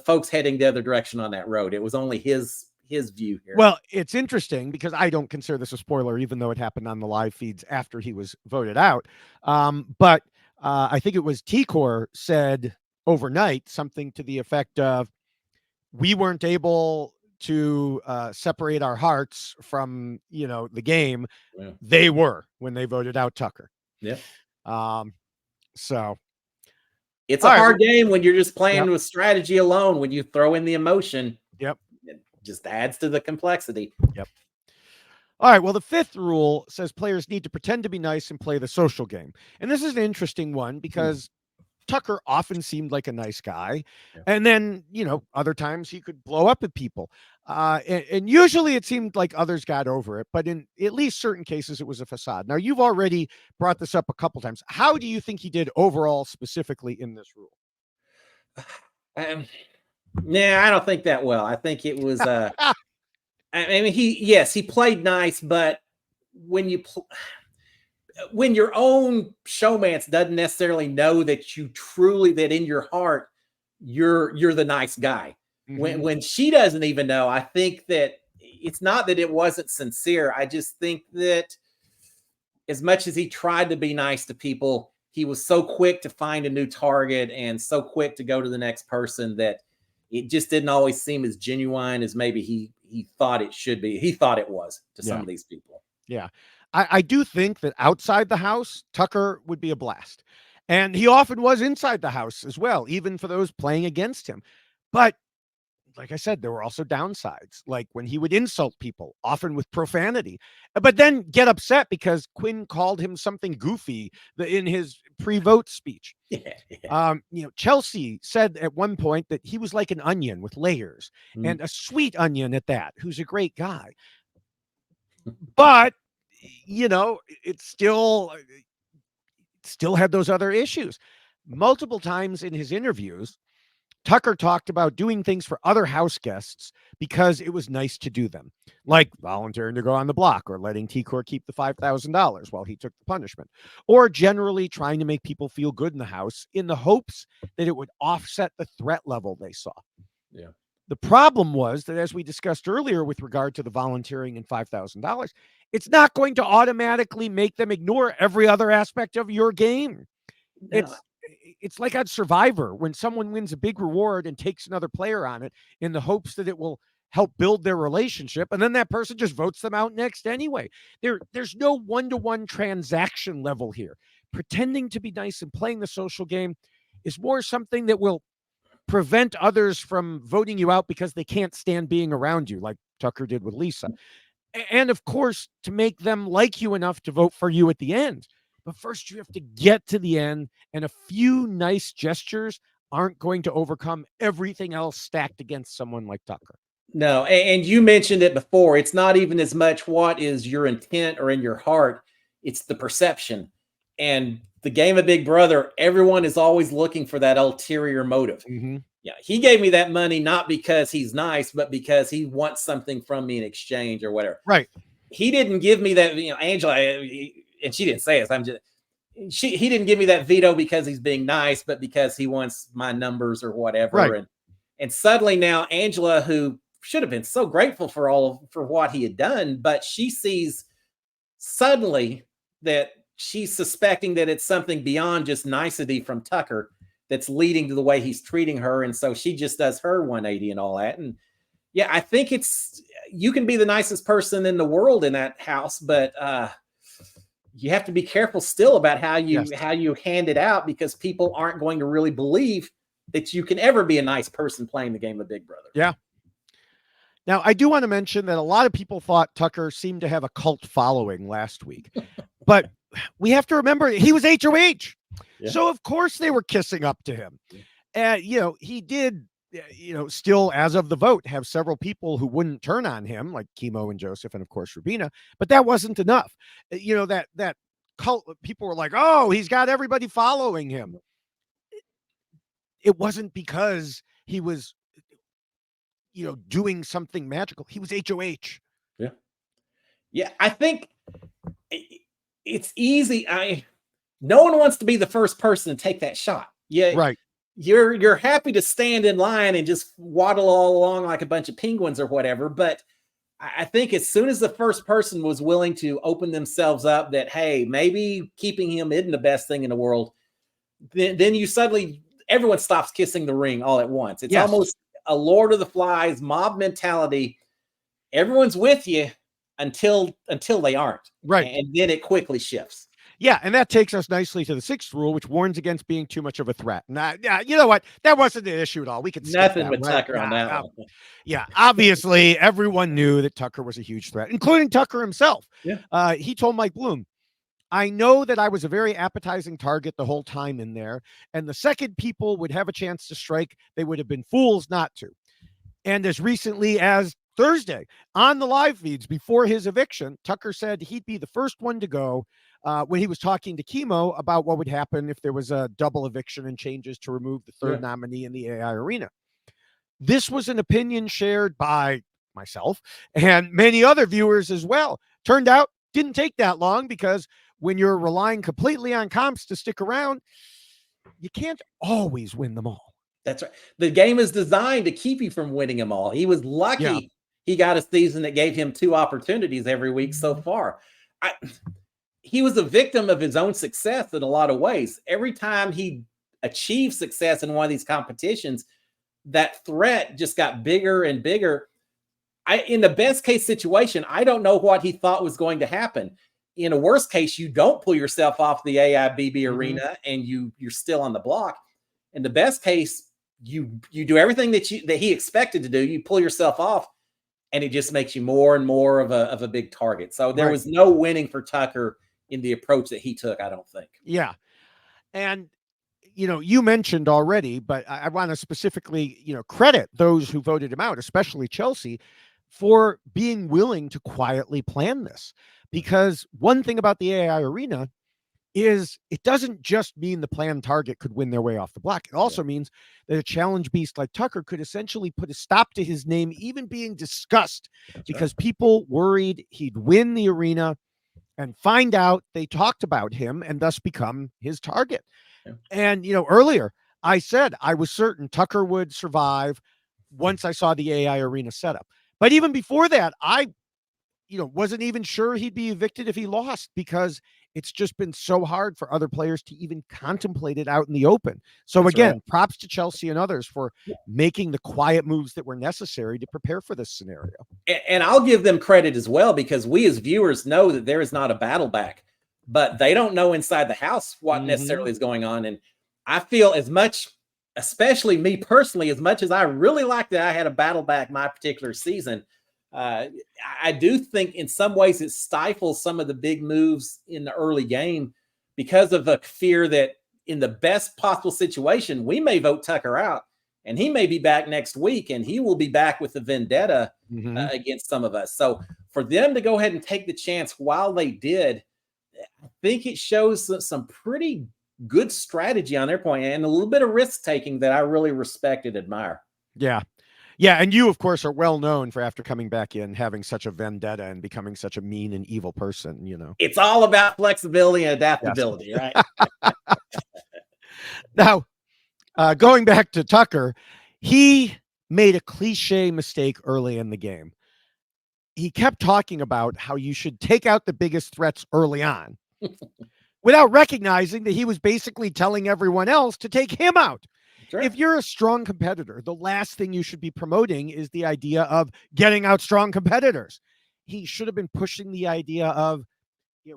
folks heading the other direction on that road. It was only his view here. Well, it's interesting because I don't consider this a spoiler, even though it happened on the live feeds after he was voted out. But I think it was T-Core said overnight something to the effect of, we weren't able to separate our hearts from, the game. Yeah. They were when they voted out Tucker. Yeah. So it's a hard game when you're just playing with strategy alone. When you throw in the emotion, it just adds to the complexity. Yep. All right. Well, the fifth rule says players need to pretend to be nice and play the social game. And this is an interesting one because Tucker often seemed like a nice guy. Yeah. And then, other times he could blow up at people. And usually it seemed like others got over it. But in at least certain cases, it was a facade. Now, you've already brought this up a couple times. How do you think he did overall, specifically in this rule? Nah, I don't think that well. I think it was I mean, he played nice, but when your own showmance doesn't necessarily know that you truly, that in your heart you're the nice guy. Mm-hmm. When she doesn't even know, I think that it's not that it wasn't sincere. I just think that as much as he tried to be nice to people, he was so quick to find a new target and so quick to go to the next person that it just didn't always seem as genuine as maybe he thought it should be. He thought it was to some of these people. Yeah. I do think that outside the house, Tucker would be a blast. And he often was inside the house as well, even for those playing against him. But like I said, there were also downsides, like when he would insult people, often with profanity, but then get upset because Quinn called him something goofy in his pre-vote speech. Chelsea said at one point that he was like an onion with layers, and a sweet onion at that, who's a great guy. But, it still had those other issues. Multiple times in his interviews, Tucker talked about doing things for other house guests because it was nice to do them, like volunteering to go on the block or letting T-Core keep the $5,000 while he took the punishment, or generally trying to make people feel good in the house in the hopes that it would offset the threat level they saw. Yeah. The problem was that, as we discussed earlier with regard to the volunteering and $5,000, it's not going to automatically make them ignore every other aspect of your game. No. It's like on Survivor, when someone wins a big reward and takes another player on it in the hopes that it will help build their relationship, and then that person just votes them out next anyway. There's no one-to-one transaction level here. Pretending to be nice and playing the social game is more something that will prevent others from voting you out because they can't stand being around you, like Tucker did with Lisa. And of course, to make them like you enough to vote for you at the end. But first, you have to get to the end, and a few nice gestures aren't going to overcome everything else stacked against someone like Tucker. No, and you mentioned it before. It's not even as much what is your intent or in your heart. It's the perception. And the game of Big Brother, everyone is always looking for that ulterior motive. Mm-hmm. Yeah, he gave me that money not because he's nice, but because he wants something from me in exchange or whatever. Right. He didn't give me that, Angela, and she didn't say it. He didn't give me that veto because he's being nice, but because he wants my numbers or whatever. Right. And suddenly now Angela, who should have been so grateful for what he had done, but she sees suddenly that she's suspecting that it's something beyond just nicety from Tucker that's leading to the way he's treating her. And so she just does her 180 and all that. And yeah, I think you can be the nicest person in the world in that house, but you have to be careful still about how you hand it out, because people aren't going to really believe that you can ever be a nice person playing the game of Big Brother. Yeah. Now, I do want to mention that a lot of people thought Tucker seemed to have a cult following last week, but we have to remember he was HOH. Yeah. So of course they were kissing up to him. And, he did, still, as of the vote, have several people who wouldn't turn on him, like Chemo and Joseph, and of course Rubina, but that wasn't enough. That cult. People were like, "Oh, he's got everybody following him." It wasn't because he was, doing something magical. He was HOH. Yeah. Yeah. I think it's easy. No one wants to be the first person to take that shot. Yeah. Right. You're happy to stand in line and just waddle all along like a bunch of penguins or whatever. But I think as soon as the first person was willing to open themselves up that, hey, maybe keeping him isn't the best thing in the world, then you suddenly, everyone stops kissing the ring all at once. It's almost a Lord of the Flies mob mentality. Everyone's with you until they aren't. Right. And then it quickly shifts. Yeah, and that takes us nicely to the 6th rule, which warns against being too much of a threat. Now, you know what? That wasn't an issue at all. We could skip Nothing that, with right? Tucker on that one. Yeah, obviously, everyone knew that Tucker was a huge threat, including Tucker himself. Yeah. He told Mike Bloom, "I know that I was a very appetizing target the whole time in there, and the second people would have a chance to strike, they would have been fools not to." And as recently as Thursday, on the live feeds before his eviction, Tucker said he'd be the first one to go when he was talking to Chemo about what would happen if there was a double eviction and changes to remove the third nominee in the AI arena. This was an opinion shared by myself and many other viewers as well. Turned out, didn't take that long, because when you're relying completely on comps to stick around, you can't always win them all. That's right. The game is designed to keep you from winning them all. He was lucky he got a season that gave him 2 opportunities every week so far. He was a victim of his own success in a lot of ways. Every time he achieved success in one of these competitions, that threat just got bigger and bigger. In the best case situation, I don't know what he thought was going to happen. In a worst case, you don't pull yourself off the AIBB arena and you're still on the block. In the best case, you do everything that he expected to do. You pull yourself off, and it just makes you more and more of a big target. So there was no winning for Tucker in the approach that he took, I don't think. Yeah. And, you mentioned already, but I want to specifically, credit those who voted him out, especially Chelsea, for being willing to quietly plan this. Because one thing about the AI arena is it doesn't just mean the planned target could win their way off the block. It also means that a challenge beast like Tucker could essentially put a stop to his name even being discussed, because people worried he'd win the arena and find out they talked about him and thus become his target. And, earlier I said I was certain Tucker would survive once I saw the AI arena setup. But even before that, I wasn't even sure he'd be evicted if he lost, because it's just been so hard for other players to even contemplate it out in the open. So again, props to Chelsea and others for making the quiet moves that were necessary to prepare for this scenario. And I'll give them credit as well, because we as viewers know that there is not a battle back, but they don't know inside the house what necessarily is going on. And I feel as much, especially me personally, as much as I really liked that I had a battle back my particular season, I do think in some ways it stifles some of the big moves in the early game, because of a fear that in the best possible situation, we may vote Tucker out and he may be back next week and he will be back with the vendetta against some of us. So for them to go ahead and take the chance while they did, I think it shows some pretty good strategy on their point and a little bit of risk taking that I really respect and admire. Yeah. Yeah, and you, of course, are well known for, after coming back in, having such a vendetta and becoming such a mean and evil person, It's all about flexibility and adaptability, right? Now, going back to Tucker, he made a cliche mistake early in the game. He kept talking about how you should take out the biggest threats early on without recognizing that he was basically telling everyone else to take him out. Right. If you're a strong competitor, the last thing you should be promoting is the idea of getting out strong competitors. He should have been pushing the idea of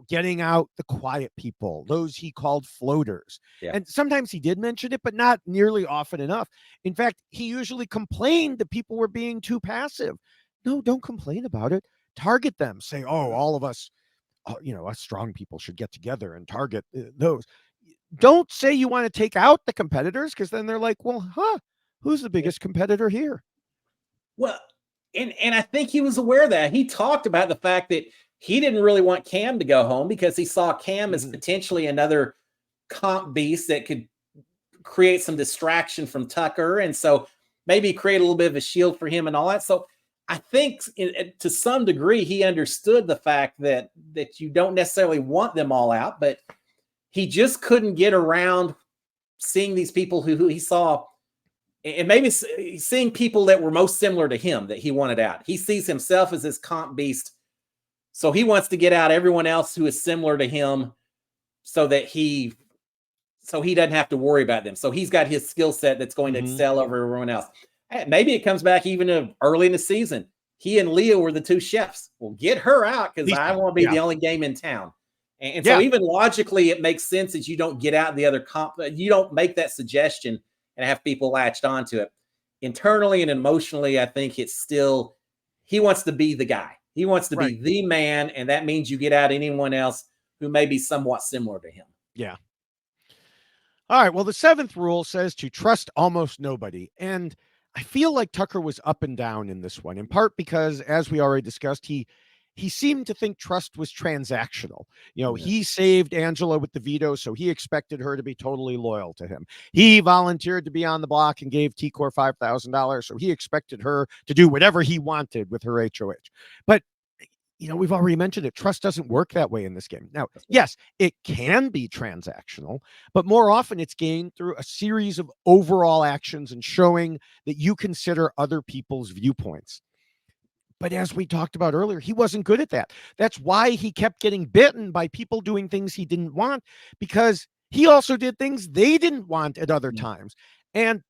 getting out the quiet people, those he called floaters. Yeah. And sometimes he did mention it, but not nearly often enough. In fact, he usually complained that people were being too passive. No, don't complain about it. Target them. Say, oh, all of us, us strong people should get together and target those. Don't say you want to take out the competitors, because then they're like, well, who's the biggest competitor here? Well, and I think he was aware of that. He talked about the fact that he didn't really want Cam to go home because he saw Cam as potentially another comp beast that could create some distraction from Tucker. And so maybe create a little bit of a shield for him and all that. So I think to some degree, he understood the fact that you don't necessarily want them all out, but he just couldn't get around seeing these people who he saw, and maybe seeing people that were most similar to him that he wanted out. He sees himself as this comp beast. So he wants to get out everyone else who is similar to him so he doesn't have to worry about them. So he's got his skill set that's going to excel over everyone else. Maybe it comes back even early in the season. He and Leah were the two chefs. Well, get her out because I want to be the only game in town. And so even logically, it makes sense that you don't get out the other comp. You don't make that suggestion and have people latched onto it. Internally and emotionally, I think it's still, he wants to be the guy. He wants to be the man, and that means you get out anyone else who may be somewhat similar to him. Yeah. All right. Well, the 7th rule says to trust almost nobody. And I feel like Tucker was up and down in this one, in part because, as we already discussed, he seemed to think trust was transactional. He saved Angela with the veto, so he expected her to be totally loyal to him. He volunteered to be on the block and gave T-Core $5,000, so he expected her to do whatever he wanted with her HOH. But we've already mentioned it. Trust doesn't work that way in this game. Now, yes, it can be transactional, but more often it's gained through a series of overall actions and showing that you consider other people's viewpoints. But as we talked about earlier, he wasn't good at that. That's why he kept getting bitten by people doing things he didn't want, because he also did things they didn't want at other times. And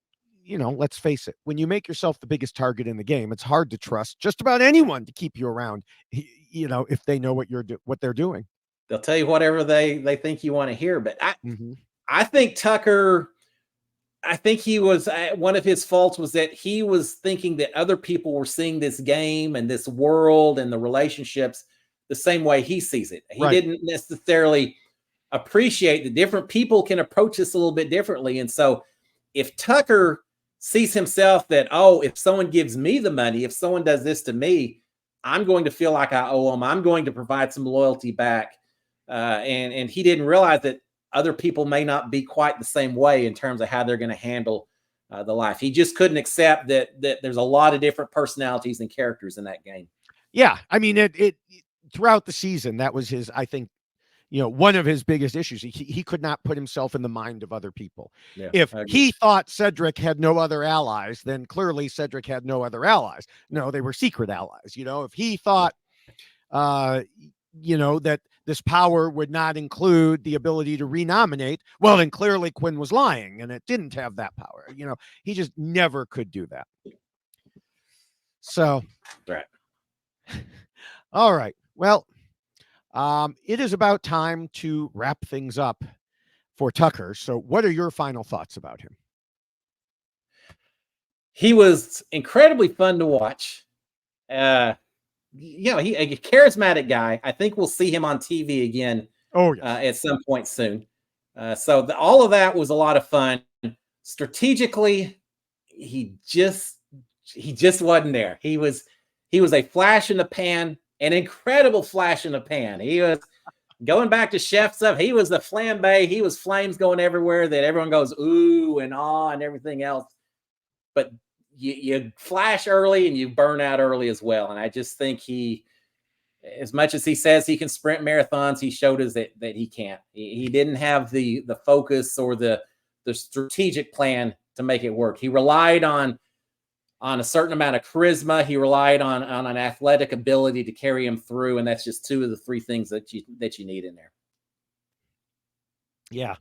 let's face it, when you make yourself the biggest target in the game, it's hard to trust just about anyone to keep you around, if they know what they're doing. They'll tell you whatever they think you want to hear. But I think Tucker, he was, one of his faults was that he was thinking that other people were seeing this game and this world and the relationships the same way he sees it. He didn't necessarily appreciate that different people can approach this a little bit differently. And so if Tucker sees himself that, if someone gives me the money, if someone does this to me, I'm going to feel like I owe them. I'm going to provide some loyalty back. And he didn't realize that other people may not be quite the same way in terms of how they're going to handle the life. He just couldn't accept that there's a lot of different personalities and characters in that game. Yeah. I mean, it throughout the season, that was his, I think, one of his biggest issues. He could not put himself in the mind of other people. Yeah, if he thought Cedric had no other allies, then clearly Cedric had no other allies. No, they were secret allies. If he thought, that this power would not include the ability to renominate, well, then clearly Quinn was lying and it didn't have that power. He just never could do that. So, all right. Well, it is about time to wrap things up for Tucker. So what are your final thoughts about him? He was incredibly fun to watch. He a charismatic guy. I think we'll see him on TV again at some point soon. So all of that was a lot of fun. Strategically, he just wasn't there. He was a flash in the pan, an incredible flash in the pan. He was going back to chef stuff. He was the flambe. He was flames going everywhere that everyone goes ooh and ah and everything else. But you flash early and you burn out early as well. And I just think he, as much as he says he can sprint marathons, he showed us that he can't. He didn't have the focus or the strategic plan to make it work. He relied on a certain amount of charisma. He relied on an athletic ability to carry him through. And that's just 2 of the 3 things that you need in there. Yeah.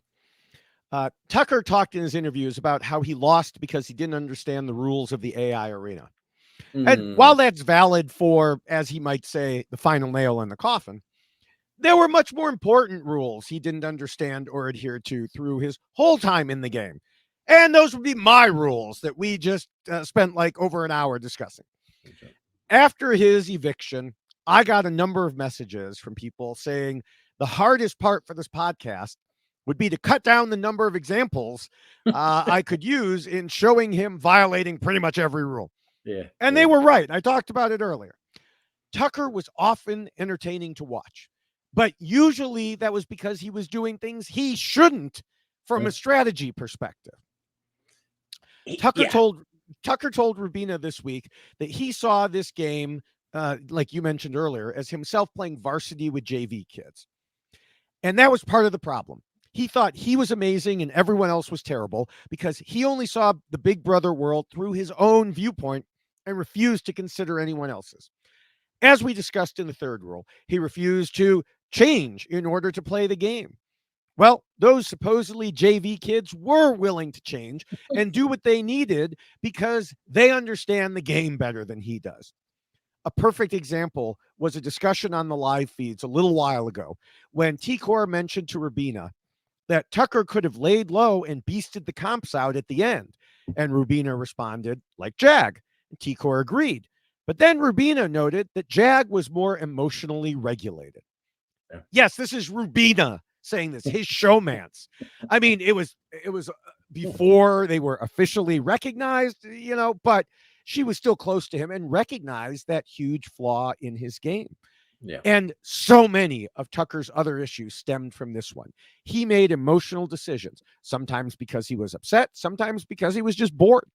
Tucker talked in his interviews about how he lost because he didn't understand the rules of the AI arena. And while that's valid for, as he might say, the final nail in the coffin, there were much more important rules he didn't understand or adhere to through his whole time in the game. And those would be my rules that we just spent like over an hour discussing. Okay. After his eviction, I got a number of messages from people saying the hardest part for this podcast would be to cut down the number of examples I could use in showing him violating pretty much every rule. Yeah. And they were right. I talked about it earlier. Tucker was often entertaining to watch, but usually that was because he was doing things he shouldn't from a strategy perspective. Tucker told Rubina this week that he saw this game, like you mentioned earlier, as himself playing varsity with JV kids. And that was part of the problem. He thought he was amazing and everyone else was terrible because he only saw the Big Brother world through his own viewpoint and refused to consider anyone else's. As we discussed in the third rule, he refused to change in order to play the game. Well, those supposedly JV kids were willing to change and do what they needed because they understand the game better than he does. A perfect example was a discussion on the live feeds a little while ago when T-Core mentioned to Rubina that Tucker could have laid low and beasted the comps out at the end. And Rubina responded, like Jag. And T-Core agreed. But then Rubina noted that Jag was more emotionally regulated. Yeah. Yes, this is Rubina saying this, his showmance. I mean, it was before they were officially recognized, but she was still close to him and recognized that huge flaw in his game. Yeah. And so many of Tucker's other issues stemmed from this one. He made emotional decisions, sometimes because he was upset, sometimes because he was just bored.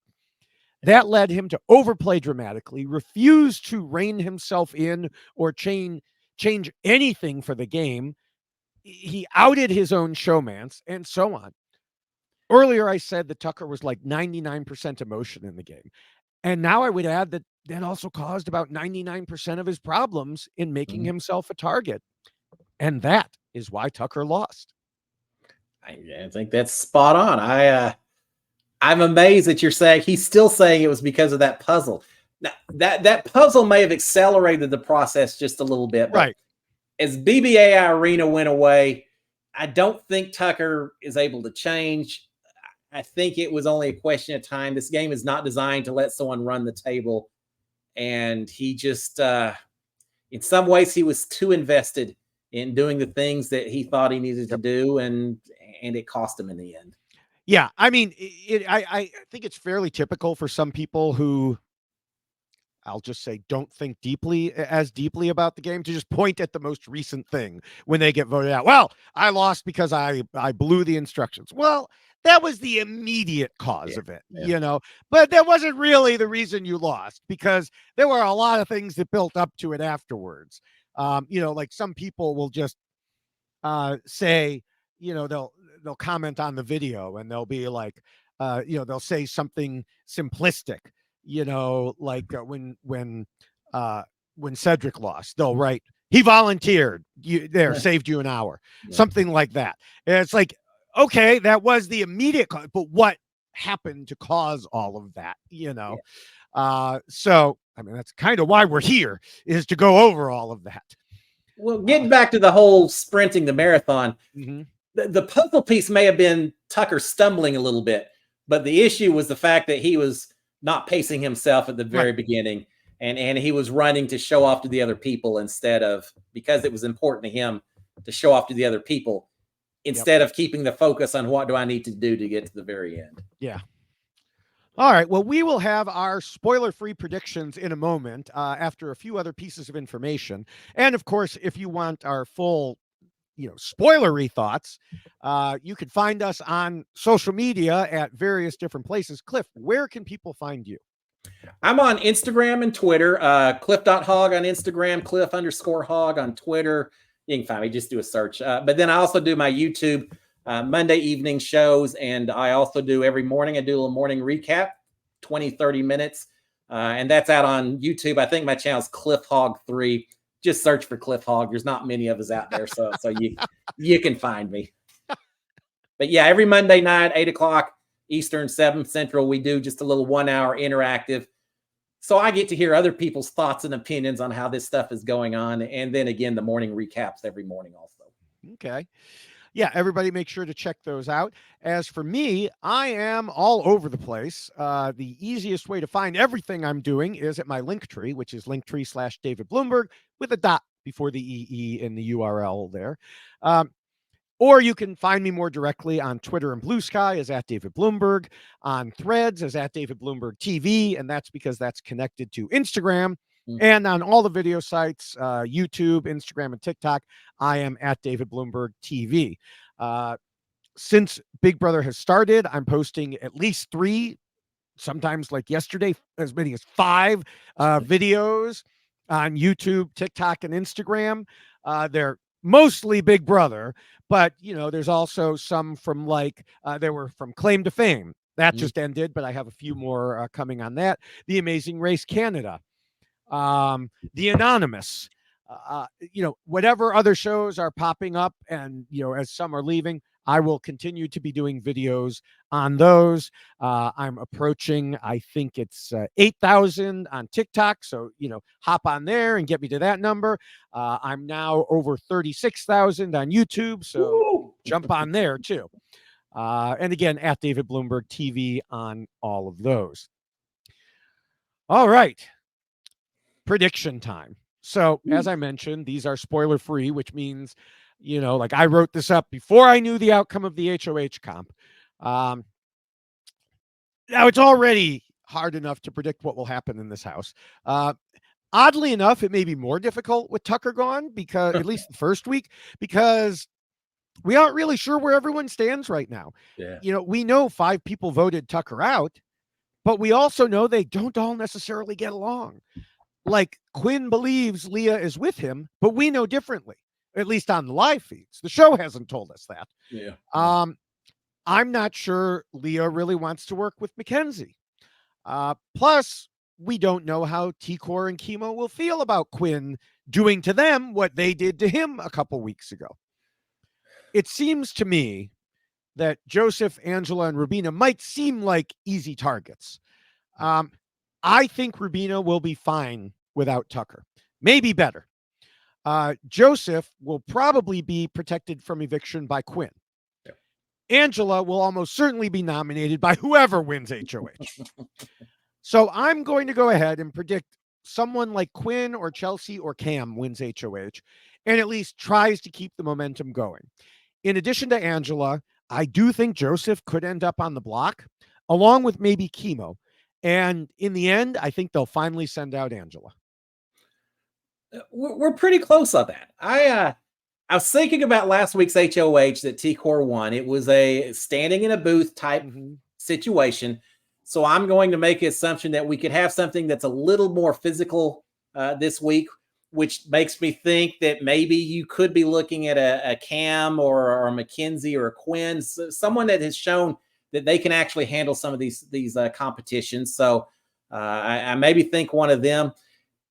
That led him to overplay dramatically, refuse to rein himself in or change anything for the game. He outed his own showmance and so on. Earlier, I said that Tucker was like 99% emotion in the game. And now I would add that also caused about 99% of his problems in making himself a target. And that is why Tucker lost. I think that's spot on. I'm amazed that you're saying he's still saying it was because of that puzzle. Now, that puzzle may have accelerated the process just a little bit. But right. As BBAI Arena went away, I don't think Tucker is able to change. I think it was only a question of time. This game is not designed to let someone run the table. And he just, in some ways, he was too invested in doing the things that he thought he needed to do. And it cost him in the end. Yeah. I mean, I think it's fairly typical for some people who, I'll just say, don't think as deeply about the game to just point at the most recent thing when they get voted out. Well, I lost because I blew the instructions. Well, that was the immediate cause of it, but that wasn't really the reason you lost because there were a lot of things that built up to it afterwards. Like some people will just say, they'll comment on the video and they'll be like, they'll say something simplistic. Like when Cedric lost, they'll write, he volunteered, saved you an hour, something like that. And it's like, okay, that was the immediate cause, but what happened to cause all of that, So, I mean, that's kind of why we're here, is to go over all of that. Well, getting back to the whole sprinting the marathon, the puzzle piece may have been Tucker stumbling a little bit, but the issue was the fact that he was not pacing himself at the very beginning, and he was running to show off to the other people instead of, because it was important to him to show off to the other people instead of keeping the focus on what do I need to do to get to the very end. Yeah. All right. Well, we will have our spoiler-free predictions in a moment after a few other pieces of information. And of course, if you want our full spoilery thoughts, you can find us on social media at various different places. Cliff, where can people find you? I'm on Instagram and Twitter, Cliff.Hogg on Instagram, Cliff_Hogg on Twitter. You can find me, just do a search. But then I also do my YouTube Monday evening shows, and I also do every morning, I do a little morning recap, 20-30 minutes. And that's out on YouTube. I think my channel is Cliff Hogg 3. Just search for Cliff Hogg. There's not many of us out there, so you can find me. But yeah, every Monday night, 8:00 Eastern, 7 Central, we do just a little 1-hour interactive. So I get to hear other people's thoughts and opinions on how this stuff is going on. And then again, the morning recaps every morning also. Okay. Yeah, everybody make sure to check those out. As for me, I am all over the place. The easiest way to find everything I'm doing is at my Linktree, which is Linktree/David Bloomberg with a dot before the EE in the URL there. Or you can find me more directly on Twitter and Blue Sky as @David Bloomberg, on Threads as @David Bloomberg TV, and that's because that's connected to Instagram. Mm. And on all the video sites, YouTube, Instagram, and TikTok, I am at David Bloomberg TV. Since Big Brother has started, I'm posting at least 3, sometimes like yesterday, as many as 5 videos on YouTube, TikTok, and Instagram. They're mostly Big Brother, but there's also some from they were from Claim to Fame. That just ended, but I have a few more coming on that. The Amazing Race Canada, The Anonymous, whatever other shows are popping up, and as some are leaving, I will continue to be doing videos on those. I'm approaching, I think it's 8,000 on TikTok. So, hop on there and get me to that number. I'm now over 36,000 on YouTube. So Woo! jump on there too. And again, at David Bloomberg TV on all of those. All right. Prediction time. So, as I mentioned, these are spoiler free, which means, I wrote this up before I knew the outcome of the HOH comp. Now, it's already hard enough to predict what will happen in this house. Oddly enough, it may be more difficult with Tucker gone, because at least the first week, because we aren't really sure where everyone stands right now. Yeah. We know 5 people voted Tucker out, but we also know they don't all necessarily get along. Like, Quinn believes Leah is with him, but we know differently, at least on the live feeds. The show hasn't told us that. Yeah. I'm not sure Leah really wants to work with Mackenzie. Plus, we don't know how T-Core and Chemo will feel about Quinn doing to them what they did to him a couple weeks ago. It seems to me that Joseph, Angela, and Rubina might seem like easy targets. I think Rubina will be fine without Tucker. Maybe better. Joseph will probably be protected from eviction by Quinn. Yep. Angela will almost certainly be nominated by whoever wins HOH. So I'm going to go ahead and predict someone like Quinn or Chelsea or Cam wins HOH and at least tries to keep the momentum going. In addition to Angela, I do think Joseph could end up on the block, along with maybe Chemo. And in the end, I think they'll finally send out Angela. We're pretty close on that. I was thinking about last week's HOH that T-Core won. It was a standing in a booth type situation. So I'm going to make the assumption that we could have something that's a little more physical this week, which makes me think that maybe you could be looking at a Cam or a Mackenzie or a Quinn, someone that has shown that they can actually handle some of these competitions. So I maybe think one of them.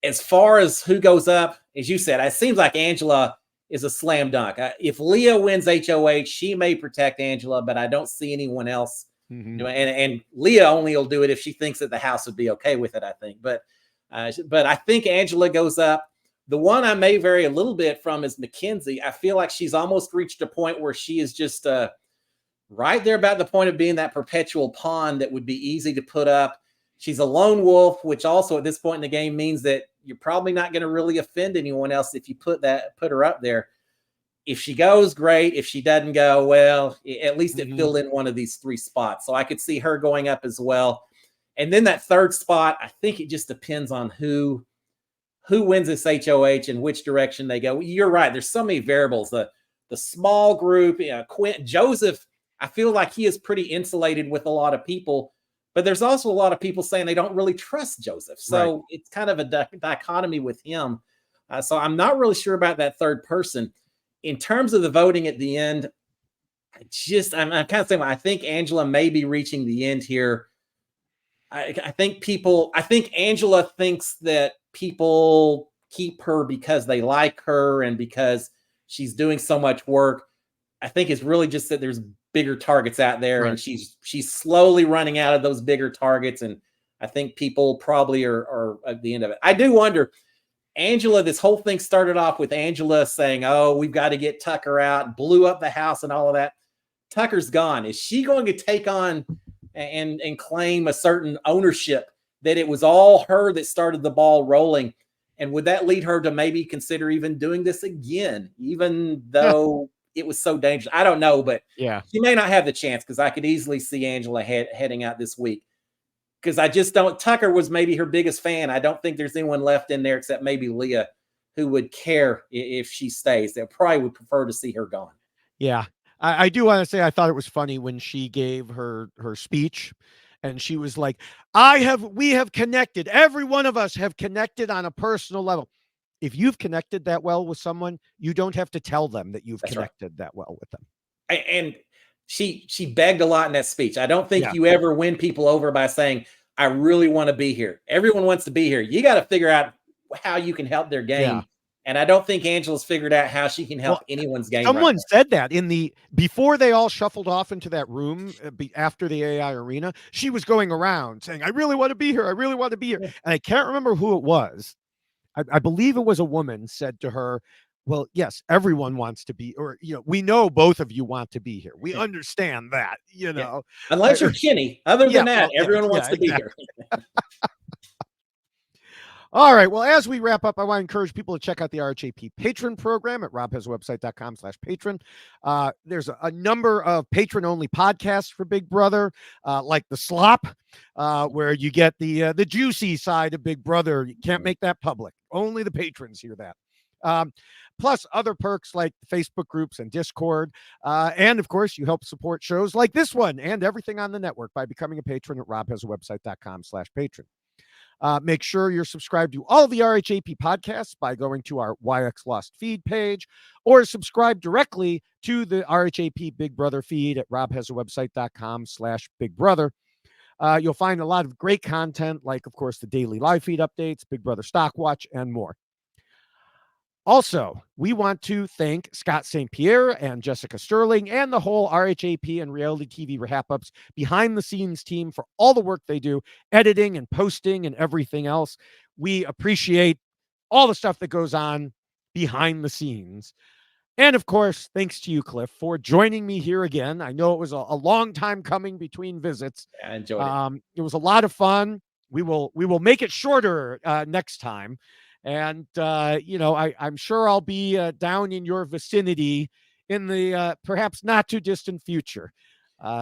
As far as who goes up, as you said, it seems like Angela is a slam dunk. If Leah wins HOH, she may protect Angela, but I don't see anyone else. And Leah only will do it if she thinks that the house would be okay with it, I think. But I think Angela goes up. The one I may vary a little bit from is Mackenzie. I feel like she's almost reached a point where she is just right there about the point of being that perpetual pawn that would be easy to put up. She's a lone wolf, which also at this point in the game means that you're probably not going to really offend anyone else if you put her up there. If she goes, great. If she doesn't go, well, at least it filled in one of these 3 spots. So I could see her going up as well. And then that third spot, I think it just depends on who wins this HOH and which direction they go. You're right. There's so many variables. The small group, Quinn, Joseph, I feel like he is pretty insulated with a lot of people. But there's also a lot of people saying they don't really trust Joseph. So It's kind of a dichotomy with him. So I'm not really sure about that third person. In terms of the voting at the end, I'm kind of saying, I think Angela may be reaching the end here. I think Angela thinks that people keep her because they like her and because she's doing so much work. I think it's really just that there's bigger targets out there, and she's slowly running out of those bigger targets. And I think people probably are at the end of it. I do wonder, Angela, this whole thing started off with Angela saying, oh, we've got to get Tucker out, blew up the house and all of that. Tucker's gone. Is she going to take on and claim a certain ownership that it was all her that started the ball rolling? And would that lead her to maybe consider even doing this again, even though it was so dangerous? I don't know, but she may not have the chance, because I could easily see Angela heading out this week. because I just don't. Tucker was maybe her biggest fan. I don't think there's anyone left in there except maybe Leah who would care if she stays. They probably would prefer to see her gone. Yeah. I do want to say I thought it was funny when she gave her speech and she was like, we have connected. Every one of us have connected on a personal level. If you've connected that well with someone, you don't have to tell them that you've connected that well with them. And she begged a lot in that speech. I don't think you ever win people over by saying, I really want to be here. Everyone wants to be here. You got to figure out how you can help their game. Yeah. And I don't think Angela's figured out how she can help anyone's game. Someone said that before they all shuffled off into that room after the AI arena, she was going around saying, I really want to be here. I really want to be here. And I can't remember who it was. I believe it was a woman said to her, well, yes, everyone wants to be, or, we know both of you want to be here. We understand that, Unless you're Kenny. Other than that, everyone wants to be here. All right. Well, as we wrap up, I want to encourage people to check out the RHAP patron program at robhasawebsite.com/patron. There's a number of patron-only podcasts for Big Brother, like The Slop, where you get the juicy side of Big Brother. You can't make that public. Only the patrons hear that. Plus other perks like Facebook groups and Discord. And, of course, you help support shows like this one and everything on the network by becoming a patron at robhasawebsite.com/patron. Make sure you're subscribed to all of the RHAP podcasts by going to our YX Lost feed page, or subscribe directly to the RHAP Big Brother feed at robhasawebsite.com/Big Brother. You'll find a lot of great content, like, of course, the daily live feed updates, Big Brother Stock Watch, and more. Also, we want to thank Scott St. Pierre and Jessica Sterling and the whole RHAP and Reality TV Wrap-Ups behind the scenes team for all the work they do, editing and posting and everything else. We appreciate all the stuff that goes on behind the scenes. And of course, thanks to you, Cliff, for joining me here again. I know it was a long time coming between visits. I enjoyed it. It was a lot of fun. We will make it shorter next time. And, I'm sure I'll be down in your vicinity in the perhaps not too distant future.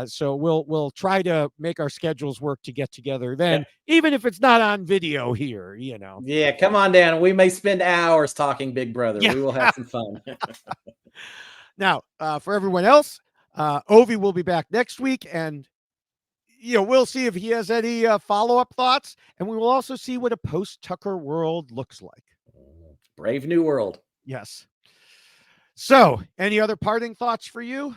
So we'll try to make our schedules work to get together then, even if it's not on video here, Yeah, come on down. We may spend hours talking Big Brother. Yeah. We will have some fun. Now, for everyone else, Ovi will be back next week, and we'll see if he has any follow-up thoughts, and we will also see what a post-Tucker world looks like. Brave new world. Yes. So, any other parting thoughts for you?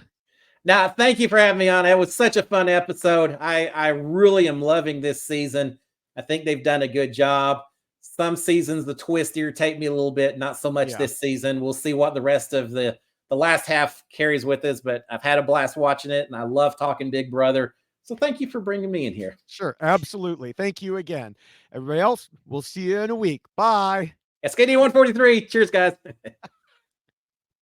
Now, thank you for having me on. It was such a fun episode. I really am loving this season. I think they've done a good job. Some seasons, the twist irritate me a little bit, not so much this season. We'll see what the rest of the last half carries with us, but I've had a blast watching it, and I love talking Big Brother. So thank you for bringing me in here. Sure, absolutely. Thank you again. Everybody else, we'll see you in a week. Bye. SKD 143. Cheers, guys.